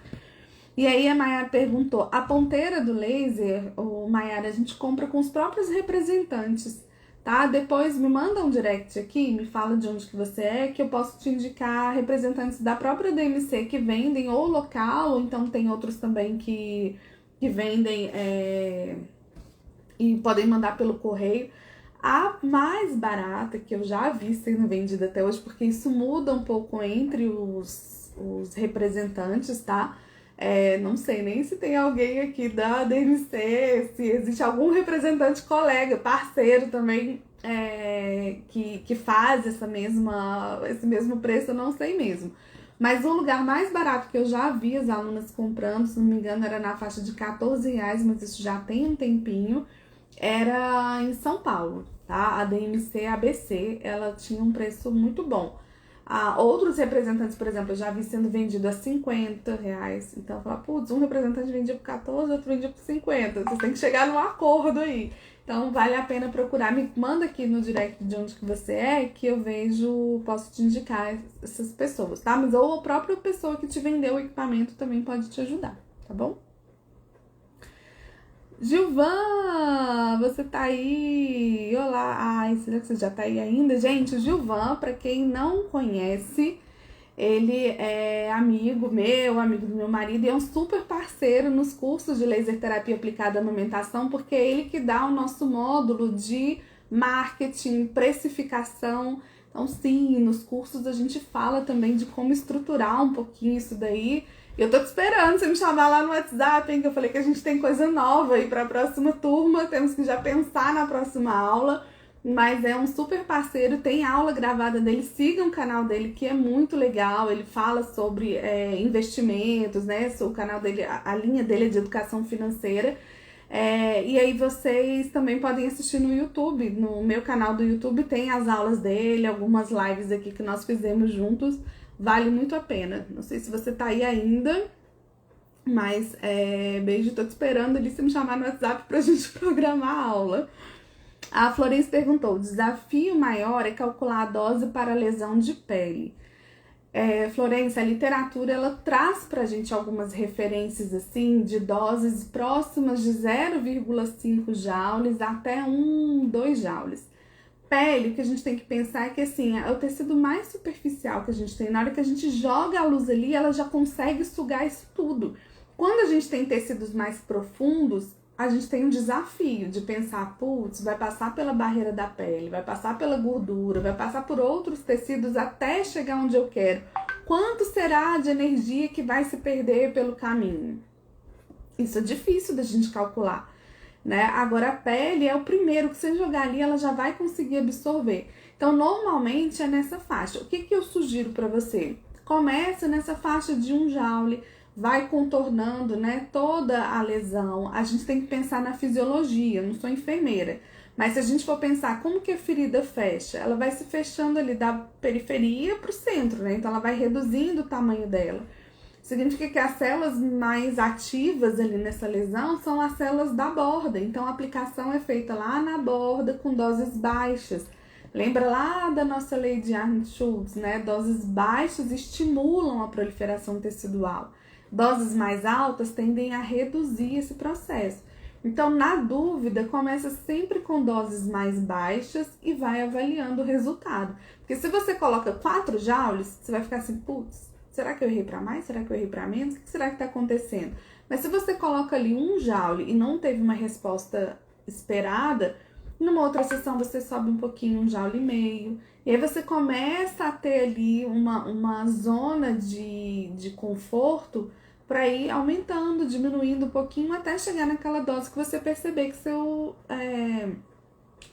E aí a Mayara perguntou, a ponteira do laser, Mayara, a gente compra com os próprios representantes, tá? Depois me manda um direct aqui, me fala de onde que você é, que eu posso te indicar representantes da própria DMC que vendem ou local, ou então tem outros também que vendem e podem mandar pelo correio. A mais barata que eu já vi sendo vendida até hoje, porque isso muda um pouco entre os representantes, tá? Não sei nem se tem alguém aqui da DMC, se existe algum representante colega, parceiro também, que faz esse mesmo preço, eu não sei mesmo. Mas o lugar mais barato que eu já vi as alunas comprando, se não me engano, era na faixa de R$14, mas isso já tem um tempinho, era em São Paulo, tá? A DMC ABC, ela tinha um preço muito bom. Outros representantes, por exemplo, eu já vi sendo vendido a R$ 50. Então, eu falo, putz, um representante vendia por 14, outro vendia por 50. Vocês têm que chegar num acordo aí. Então, vale a pena procurar. Me manda aqui no direct de onde que você é, que eu vejo, posso te indicar essas pessoas, tá? Mas ou a própria pessoa que te vendeu o equipamento também pode te ajudar, tá bom? Gilvan, você tá aí? Olá! Ai, será que você já tá aí ainda? Gente, o Gilvan, pra quem não conhece, ele é amigo meu, amigo do meu marido, e é um super parceiro nos cursos de laser terapia aplicada à amamentação, porque é ele que dá o nosso módulo de marketing, precificação. Então, sim, nos cursos a gente fala também de como estruturar um pouquinho isso daí. Eu tô te esperando você me chamar lá no WhatsApp, hein, que eu falei que a gente tem coisa nova aí pra próxima turma, temos que já pensar na próxima aula. Mas é um super parceiro, tem aula gravada dele, sigam o canal dele que é muito legal, ele fala sobre investimentos, né, o canal dele, a linha dele é de educação financeira, e aí vocês também podem assistir no YouTube, no meu canal do YouTube tem as aulas dele, algumas lives aqui que nós fizemos juntos, vale muito a pena. Não sei se você tá aí ainda, mas beijo, tô te esperando ali você me chamar no WhatsApp pra gente programar a aula. A Florence perguntou, o desafio maior é calcular a dose para lesão de pele. Florence, a literatura ela traz pra gente algumas referências assim de doses próximas de 0,5 joules até 2 joules. Pele, o que a gente tem que pensar é que assim, é o tecido mais superficial que a gente tem. Na hora que a gente joga a luz ali, ela já consegue sugar isso tudo. Quando a gente tem tecidos mais profundos, a gente tem um desafio de pensar, putz, vai passar pela barreira da pele, vai passar pela gordura, vai passar por outros tecidos até chegar onde eu quero. Quanto será de energia que vai se perder pelo caminho? Isso é difícil da gente calcular, né? Agora a pele é o primeiro que você jogar ali, ela já vai conseguir absorver. Então, normalmente é nessa faixa. O que eu sugiro para você? Começa nessa faixa de 1 joule, vai contornando, né, toda a lesão. A gente tem que pensar na fisiologia, eu não sou enfermeira, mas se a gente for pensar como que a ferida fecha, ela vai se fechando ali da periferia para o centro, né? Então ela vai reduzindo o tamanho dela. Significa que as células mais ativas ali nessa lesão são as células da borda. Então a aplicação é feita lá na borda com doses baixas. Lembra lá da nossa lei de Arndt-Schultz, né? Doses baixas estimulam a proliferação tecidual. Doses mais altas tendem a reduzir esse processo. Então, na dúvida, começa sempre com doses mais baixas e vai avaliando o resultado. Porque se você coloca 4 joules, você vai ficar assim, putz, será que eu errei para mais? Será que eu errei para menos? O que será que está acontecendo? Mas se você coloca ali 1 joule e não teve uma resposta esperada, numa outra sessão você sobe um pouquinho, 1,5 joule. E aí você começa a ter ali uma zona de conforto para ir aumentando, diminuindo um pouquinho, até chegar naquela dose que você perceber que seu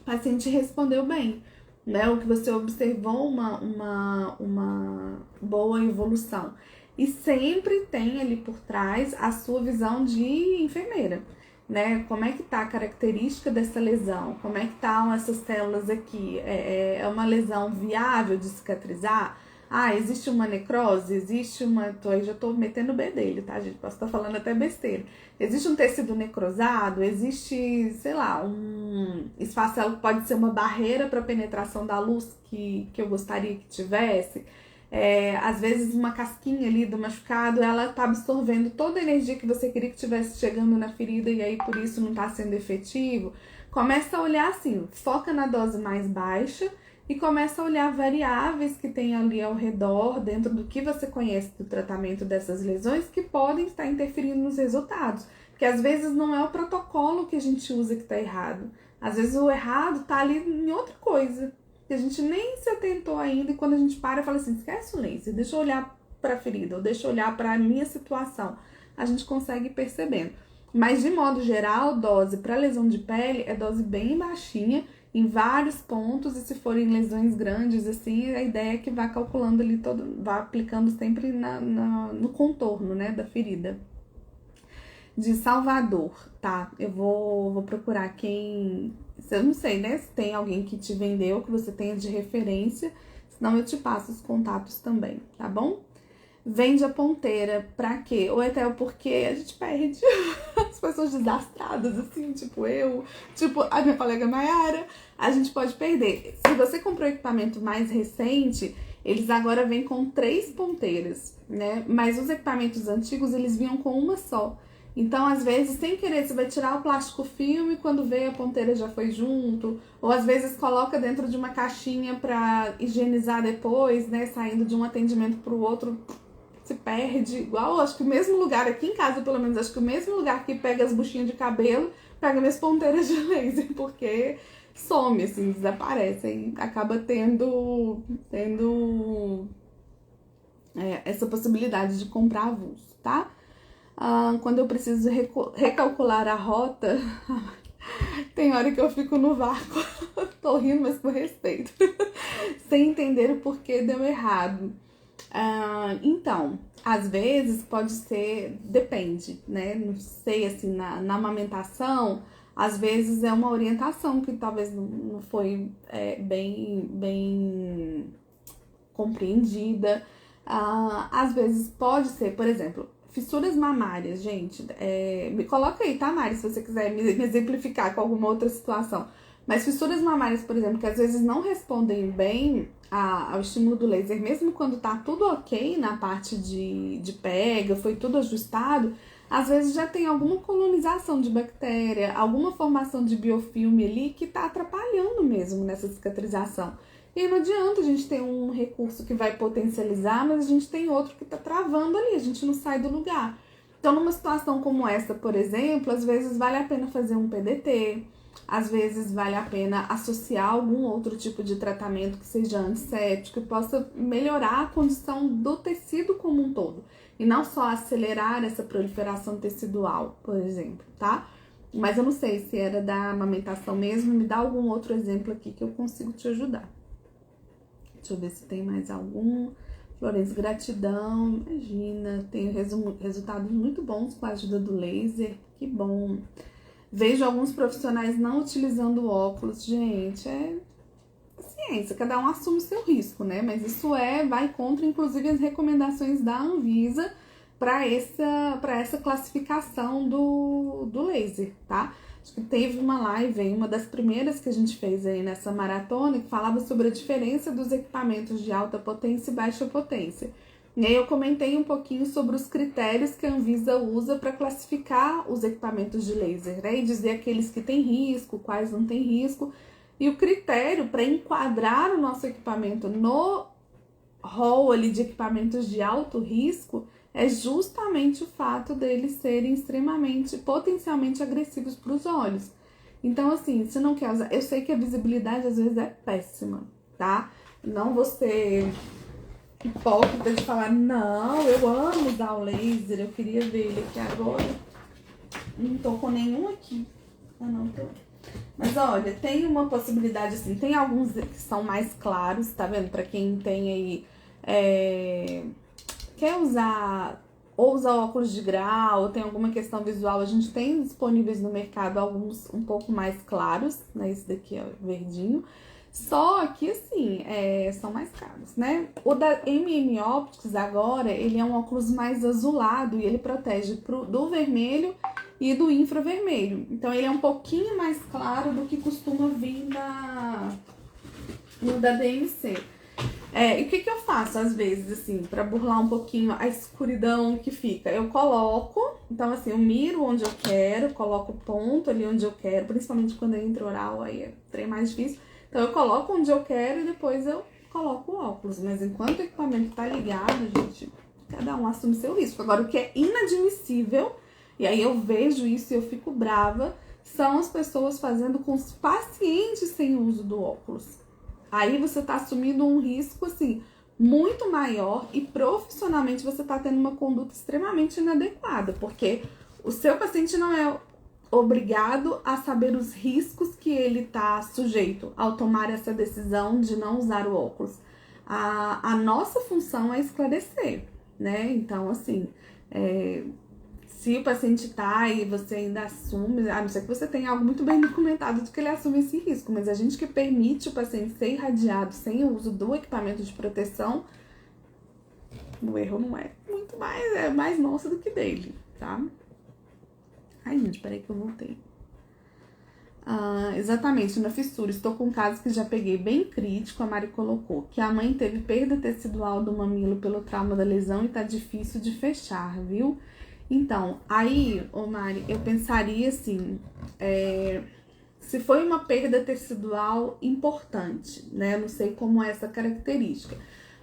paciente respondeu bem, né? Ou que você observou uma boa evolução. E sempre tem ali por trás a sua visão de enfermeira, né? Como é que tá a característica dessa lesão? Como é que estão essas células aqui? É uma lesão viável de cicatrizar? Ah, existe uma necrose? Existe uma... já tô metendo o B dele, tá, gente? Posso estar falando até besteira. Existe um tecido necrosado? Existe, sei lá, um esfacelo que pode ser uma barreira para penetração da luz que eu gostaria que tivesse? Às vezes uma casquinha ali do machucado, ela tá absorvendo toda a energia que você queria que tivesse chegando na ferida e aí por isso não tá sendo efetivo. Começa a olhar assim, foca na dose mais baixa e começa a olhar variáveis que tem ali ao redor, dentro do que você conhece do tratamento dessas lesões, que podem estar interferindo nos resultados. Porque às vezes não é o protocolo que a gente usa que tá errado. Às vezes o errado tá ali em outra coisa, que a gente nem se atentou ainda, e quando a gente para e fala assim, esquece o laser, deixa eu olhar para a ferida, ou deixa eu olhar para a minha situação, a gente consegue ir percebendo. Mas de modo geral, dose para lesão de pele é dose bem baixinha, em vários pontos, e se forem lesões grandes, assim, a ideia é que vá calculando ali vá aplicando sempre no contorno, né, da ferida. De Salvador, tá? Eu vou procurar quem... Eu não sei, né? Se tem alguém que te vendeu, que você tenha de referência. Se Senão eu te passo os contatos também, tá bom? Vende a ponteira pra quê? Ou até porque a gente perde as pessoas desastradas, assim, tipo eu, tipo a minha colega Mayara, a gente pode perder. Se você comprou equipamento mais recente, eles agora vêm com 3 ponteiras, né? Mas os equipamentos antigos, eles vinham com uma só. Então, às vezes, sem querer, você vai tirar o plástico filme, quando vê a ponteira já foi junto. Ou às vezes coloca dentro de uma caixinha pra higienizar depois, né? Saindo de um atendimento pro outro, se perde. Igual, acho que o mesmo lugar aqui em casa, pelo menos, acho que o mesmo lugar que pega as buchinhas de cabelo, pega minhas ponteiras de laser, porque some, assim, desaparece. Aí acaba tendo essa possibilidade de comprar avulso, tá? Quando eu preciso recalcular a rota, tem hora que eu fico no vácuo, tô rindo, mas por respeito, sem entender o porquê deu errado. Então, às vezes pode ser, depende, né? Não sei, assim, na amamentação, às vezes é uma orientação que talvez não foi bem compreendida. Às vezes pode ser, por exemplo, fissuras mamárias, gente. Me coloca aí, tá, Mari, se você quiser me exemplificar com alguma outra situação. Mas fissuras mamárias, por exemplo, que às vezes não respondem bem ao estímulo do laser, mesmo quando tá tudo ok na parte de pega, foi tudo ajustado, às vezes já tem alguma colonização de bactéria, alguma formação de biofilme ali que tá atrapalhando mesmo nessa cicatrização. E aí não adianta a gente ter um recurso que vai potencializar, mas a gente tem outro que tá travando ali, a gente não sai do lugar. Então, numa situação como essa, por exemplo, às vezes vale a pena fazer um PDT, às vezes vale a pena associar algum outro tipo de tratamento que seja antisséptico, que possa melhorar a condição do tecido como um todo. E não só acelerar essa proliferação tecidual, por exemplo, tá? Mas eu não sei se era da amamentação mesmo, me dá algum outro exemplo aqui que eu consigo te ajudar. Deixa eu ver se tem mais algum. Florence, gratidão. Imagina, tenho resultados muito bons com a ajuda do laser. Que bom. Vejo alguns profissionais não utilizando óculos. Gente, é ciência. Cada um assume o seu risco, né? Mas isso vai contra, inclusive, as recomendações da Anvisa para essa classificação do laser, tá? Acho que teve uma live aí, uma das primeiras que a gente fez aí nessa maratona, que falava sobre a diferença dos equipamentos de alta potência e baixa potência. E aí eu comentei um pouquinho sobre os critérios que a Anvisa usa para classificar os equipamentos de laser, né? E dizer aqueles que têm risco, quais não têm risco. E o critério para enquadrar o nosso equipamento no rol ali de equipamentos de alto risco é justamente o fato deles serem extremamente, potencialmente agressivos para os olhos. Então, assim, se não quer usar... Eu sei que a visibilidade às vezes é péssima, tá? Não vou ser hipócrita de falar, não, eu amo usar o laser, eu queria ver ele aqui agora. Não tô com nenhum aqui. Não tô. Mas olha, tem uma possibilidade assim, tem alguns que são mais claros, tá vendo? Pra quem tem aí... quer usar ou usar óculos de grau, ou tem alguma questão visual, a gente tem disponíveis no mercado alguns um pouco mais claros, né? Esse daqui é o verdinho. Só que, assim, são mais caros, né? O da MM Optics agora, ele é um óculos mais azulado e ele protege do vermelho e do infravermelho. Então, ele é um pouquinho mais claro do que costuma vir no da DMC. E o que eu faço, às vezes, assim, pra burlar um pouquinho a escuridão que fica? Eu coloco, então, assim, eu miro onde eu quero, coloco o ponto ali onde eu quero, principalmente quando é intraoral, aí é trem mais difícil. Então, eu coloco onde eu quero e depois eu coloco o óculos. Mas enquanto o equipamento tá ligado, gente, cada um assume seu risco. Agora, o que é inadmissível, e aí eu vejo isso e eu fico brava, são as pessoas fazendo com os pacientes sem uso do óculos. Aí você tá assumindo um risco, assim, muito maior e profissionalmente você tá tendo uma conduta extremamente inadequada, porque o seu paciente não é obrigado a saber os riscos que ele tá sujeito ao tomar essa decisão de não usar o óculos. A nossa função é esclarecer, né? Então, assim, Se o paciente tá e você ainda assume, a não ser que você tenha algo muito bem documentado de que ele assume esse risco, mas a gente que permite o paciente ser irradiado sem o uso do equipamento de proteção, o erro não é muito mais, é mais nosso do que dele, tá? Ai, gente, peraí que eu voltei. Exatamente, na fissura. Estou com um caso que já peguei bem crítico, a Mari colocou, que a mãe teve perda tecidual do mamilo pelo trauma da lesão e tá difícil de fechar, viu? Então, aí, ô Mari, eu pensaria assim, se foi uma perda tecidual importante, né? Eu não sei como é essa característica.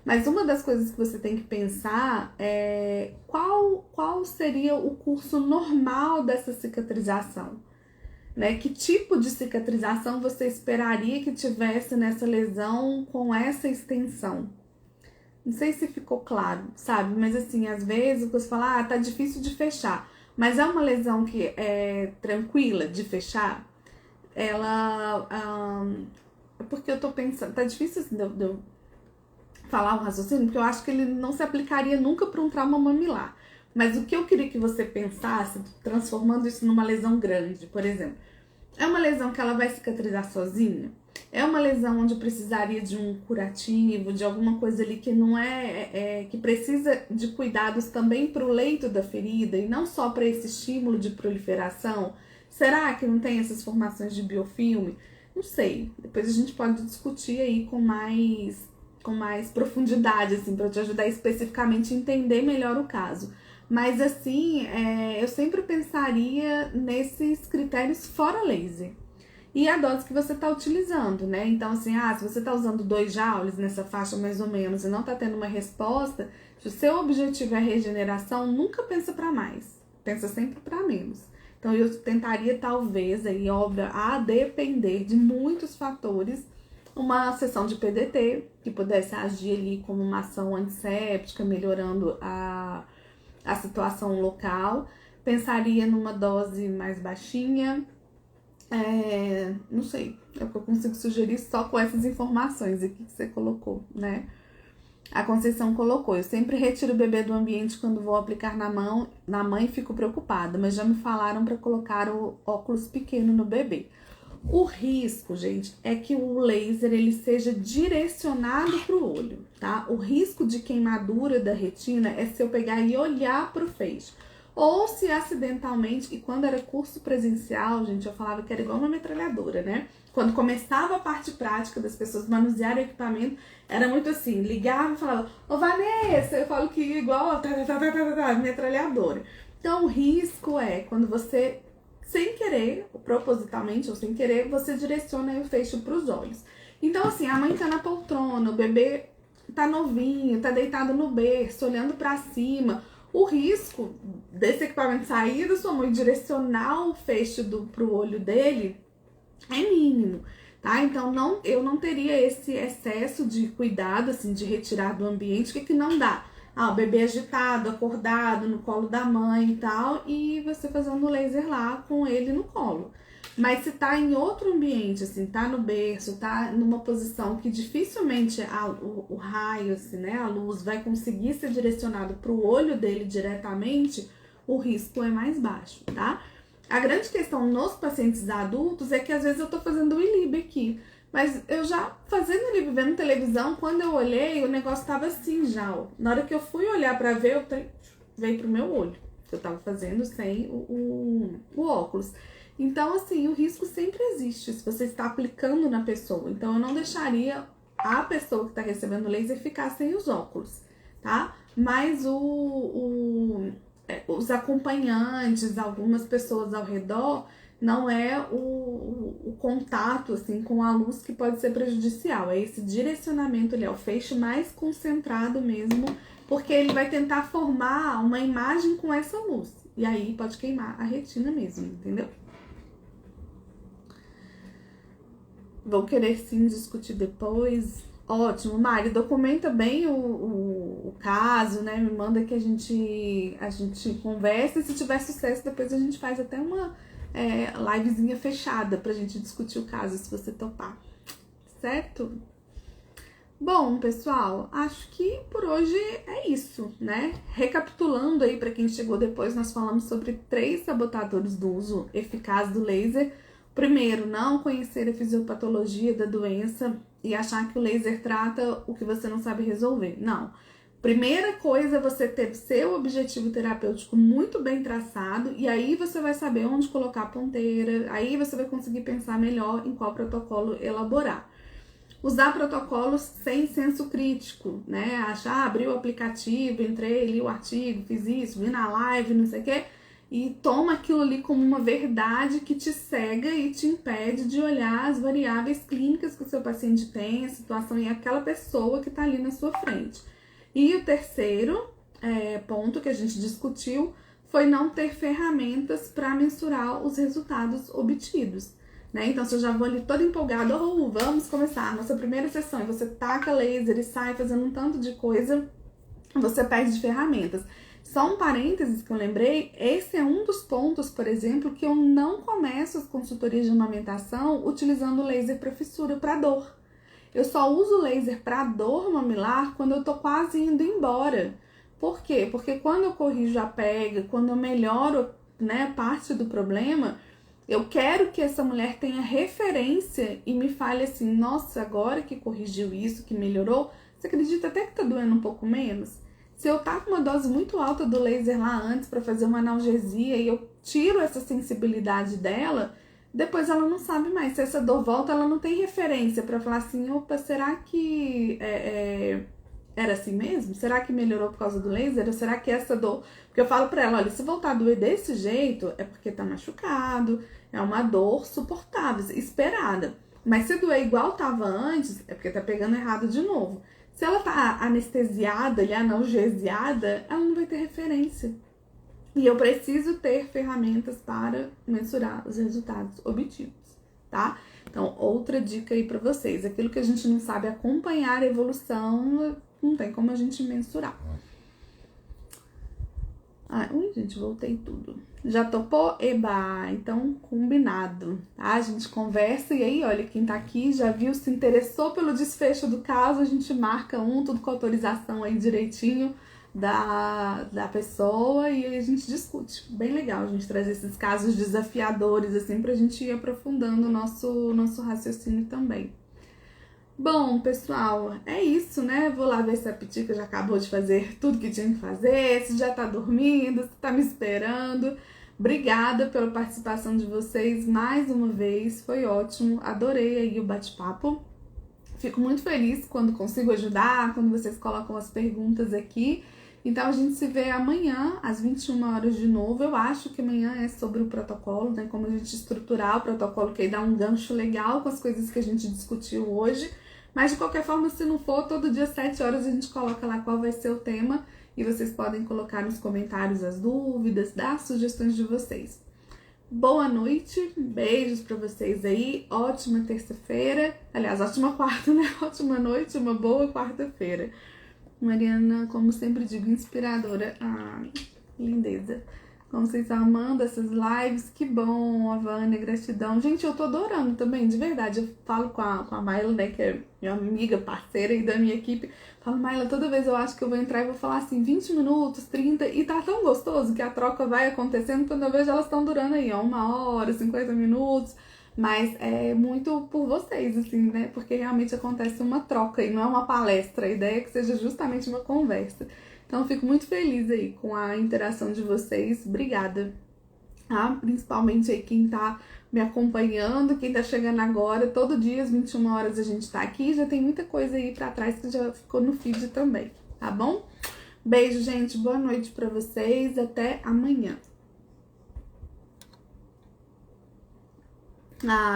Mas uma das coisas que você tem que pensar é qual seria o curso normal dessa cicatrização, né? Que tipo de cicatrização você esperaria que tivesse nessa lesão com essa extensão? Não sei se ficou claro, sabe? Mas assim, às vezes você fala, tá difícil de fechar. Mas é uma lesão que é tranquila de fechar? Porque eu tô pensando, tá difícil assim, de eu falar um raciocínio, porque eu acho que ele não se aplicaria nunca para um trauma mamilar. Mas o que eu queria que você pensasse, transformando isso numa lesão grande, por exemplo, é uma lesão que ela vai cicatrizar sozinha? É uma lesão onde eu precisaria de um curativo, de alguma coisa ali que não que precisa de cuidados também para o leito da ferida e não só para esse estímulo de proliferação? Será que não tem essas formações de biofilme? Não sei. Depois a gente pode discutir aí com mais profundidade, assim, para te ajudar especificamente a entender melhor o caso. Mas assim, eu sempre pensaria nesses critérios fora laser. E a dose que você está utilizando, né? Então, assim, se você está usando 2 joules nessa faixa mais ou menos e não está tendo uma resposta, se o seu objetivo é regeneração, nunca pensa para mais. Pensa sempre para menos. Então, eu tentaria, talvez, aí, óbvio, a depender de muitos fatores, uma sessão de PDT, que pudesse agir ali como uma ação antisséptica, melhorando a situação local. Pensaria numa dose mais baixinha. Não sei, é o que eu consigo sugerir só com essas informações aqui que você colocou, né? A Conceição colocou, eu sempre retiro o bebê do ambiente quando vou aplicar na mãe e fico preocupada, mas já me falaram para colocar o óculos pequeno no bebê. O risco, gente, é que o laser ele seja direcionado para o olho, tá? O risco de queimadura da retina é se eu pegar e olhar para o feixe. Ou se acidentalmente, e quando era curso presencial, gente, eu falava que era igual uma metralhadora, né? Quando começava a parte prática das pessoas manusearem o equipamento, era muito assim, ligava e falava, ô Vanessa, eu falo que igual metralhadora. Então o risco é quando você, sem querer, propositalmente ou sem querer, você direciona o feixe para os olhos. Então assim, a mãe tá na poltrona, o bebê tá novinho, tá deitado no berço, olhando para cima. O risco desse equipamento sair da sua mão e direcionar o feixe pro olho dele é mínimo, tá? Então eu não teria esse excesso de cuidado, assim, de retirar do ambiente, que não dá. O bebê agitado, acordado, no colo da mãe e tal, e você fazendo laser lá com ele no colo. Mas se tá em outro ambiente, assim, tá no berço, tá numa posição que dificilmente o raio, assim, né, a luz vai conseguir ser direcionado pro olho dele diretamente, o risco é mais baixo, tá? A grande questão nos pacientes adultos é que às vezes eu tô fazendo o ILIB aqui, mas eu já fazendo o ILIB, vendo televisão, quando eu olhei, o negócio tava assim já, ó. Na hora que eu fui olhar pra ver, veio pro meu olho, que eu tava fazendo sem o óculos. Então, assim, o risco sempre existe se você está aplicando na pessoa. Então, eu não deixaria a pessoa que está recebendo laser ficar sem os óculos, tá? Mas os acompanhantes, algumas pessoas ao redor, não é o contato, assim, com a luz que pode ser prejudicial. É esse direcionamento ali, é o feixe mais concentrado mesmo, porque ele vai tentar formar uma imagem com essa luz. E aí pode queimar a retina mesmo, entendeu? Vou querer sim discutir depois. Ótimo, Mari, documenta bem o caso, né? Me manda que a gente conversa e se tiver sucesso, depois a gente faz até uma livezinha fechada pra gente discutir o caso, se você topar. Certo? Bom, pessoal, acho que por hoje é isso, né? Recapitulando aí para quem chegou depois, nós falamos sobre 3 sabotadores do uso eficaz do laser. Primeiro, não conhecer a fisiopatologia da doença e achar que o laser trata o que você não sabe resolver. Não. Primeira coisa é você ter seu objetivo terapêutico muito bem traçado e aí você vai saber onde colocar a ponteira, aí você vai conseguir pensar melhor em qual protocolo elaborar. Usar protocolos sem senso crítico, né? Achar, abri o aplicativo, entrei, li o artigo, fiz isso, vi na live, não sei o quê, e toma aquilo ali como uma verdade que te cega e te impede de olhar as variáveis clínicas que o seu paciente tem, a situação e aquela pessoa que está ali na sua frente. E o terceiro ponto que a gente discutiu foi não ter ferramentas para mensurar os resultados obtidos. Né? Então, se eu já vou ali toda empolgada, vamos começar a nossa primeira sessão, e você taca laser e sai fazendo um tanto de coisa, você perde ferramentas. Só um parênteses que eu lembrei, esse é um dos pontos, por exemplo, que eu não começo as consultorias de amamentação utilizando laser para fissura, para dor. Eu só uso laser para dor mamilar quando eu tô quase indo embora. Por quê? Porque quando eu corrijo a pega, quando eu melhoro, né, parte do problema, eu quero que essa mulher tenha referência e me fale assim, nossa, agora que corrigiu isso, que melhorou, você acredita até que tá doendo um pouco menos? Se eu tá com uma dose muito alta do laser lá antes para fazer uma analgesia e eu tiro essa sensibilidade dela, depois ela não sabe mais. Se essa dor volta, ela não tem referência para falar assim, opa, será que era assim mesmo? Será que melhorou por causa do laser? Ou será que essa dor... Porque eu falo pra ela, olha, se voltar a doer desse jeito, é porque tá machucado, é uma dor suportável, esperada. Mas se doer igual tava antes, é porque tá pegando errado de novo. Se ela tá anestesiada, analgesiada, ela não vai ter referência. E eu preciso ter ferramentas para mensurar os resultados obtidos, tá? Então, outra dica aí pra vocês. Aquilo que a gente não sabe acompanhar a evolução, não tem como a gente mensurar. Ui, gente, voltei tudo. Já topou? Eba! Então, combinado, tá? A gente conversa e aí, olha, quem tá aqui já viu, se interessou pelo desfecho do caso, a gente marca tudo com autorização aí direitinho da pessoa e aí a gente discute. Bem legal a gente trazer esses casos desafiadores, assim, pra gente ir aprofundando o nosso raciocínio também. Bom, pessoal, é isso, né? Vou lá ver se a Pitica já acabou de fazer tudo que tinha que fazer, se já tá dormindo, se tá me esperando. Obrigada pela participação de vocês mais uma vez, foi ótimo, adorei aí o bate-papo. Fico muito feliz quando consigo ajudar, quando vocês colocam as perguntas aqui. Então a gente se vê amanhã, às 21 horas de novo. Eu acho que amanhã é sobre o protocolo, né? Como a gente estruturar o protocolo, que aí dá um gancho legal com as coisas que a gente discutiu hoje. Mas de qualquer forma, se não for, todo dia às 7 horas a gente coloca lá qual vai ser o tema e vocês podem colocar nos comentários as dúvidas, dar sugestões de vocês. Boa noite, beijos pra vocês aí, ótima terça-feira, aliás, ótima quarta, né? Ótima noite, uma boa quarta-feira. Mariana, como sempre digo, inspiradora. Lindeza. Como vocês estão amando essas lives, que bom, a Vânia, gratidão. Gente, eu tô adorando também, de verdade. Eu falo com a Mayla, né, que é minha amiga, parceira aí da minha equipe. Falo, Mayla, toda vez eu acho que eu vou entrar e vou falar assim, 20 minutos, 30, e tá tão gostoso que a troca vai acontecendo. Quando eu vejo, elas estão durando aí, ó, 1 hora, 50 minutos. Mas é muito por vocês, assim, né? Porque realmente acontece uma troca e não é uma palestra. A ideia é que seja justamente uma conversa. Então, eu fico muito feliz aí com a interação de vocês. Obrigada. Principalmente aí quem tá me acompanhando, quem tá chegando agora. Todo dia, às 21 horas, a gente tá aqui. Já tem muita coisa aí pra trás que já ficou no feed também, tá bom? Beijo, gente. Boa noite pra vocês. Até amanhã.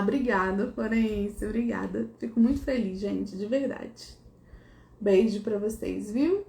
Obrigada, Florência. Obrigada. Fico muito feliz, gente, de verdade. Beijo pra vocês, viu?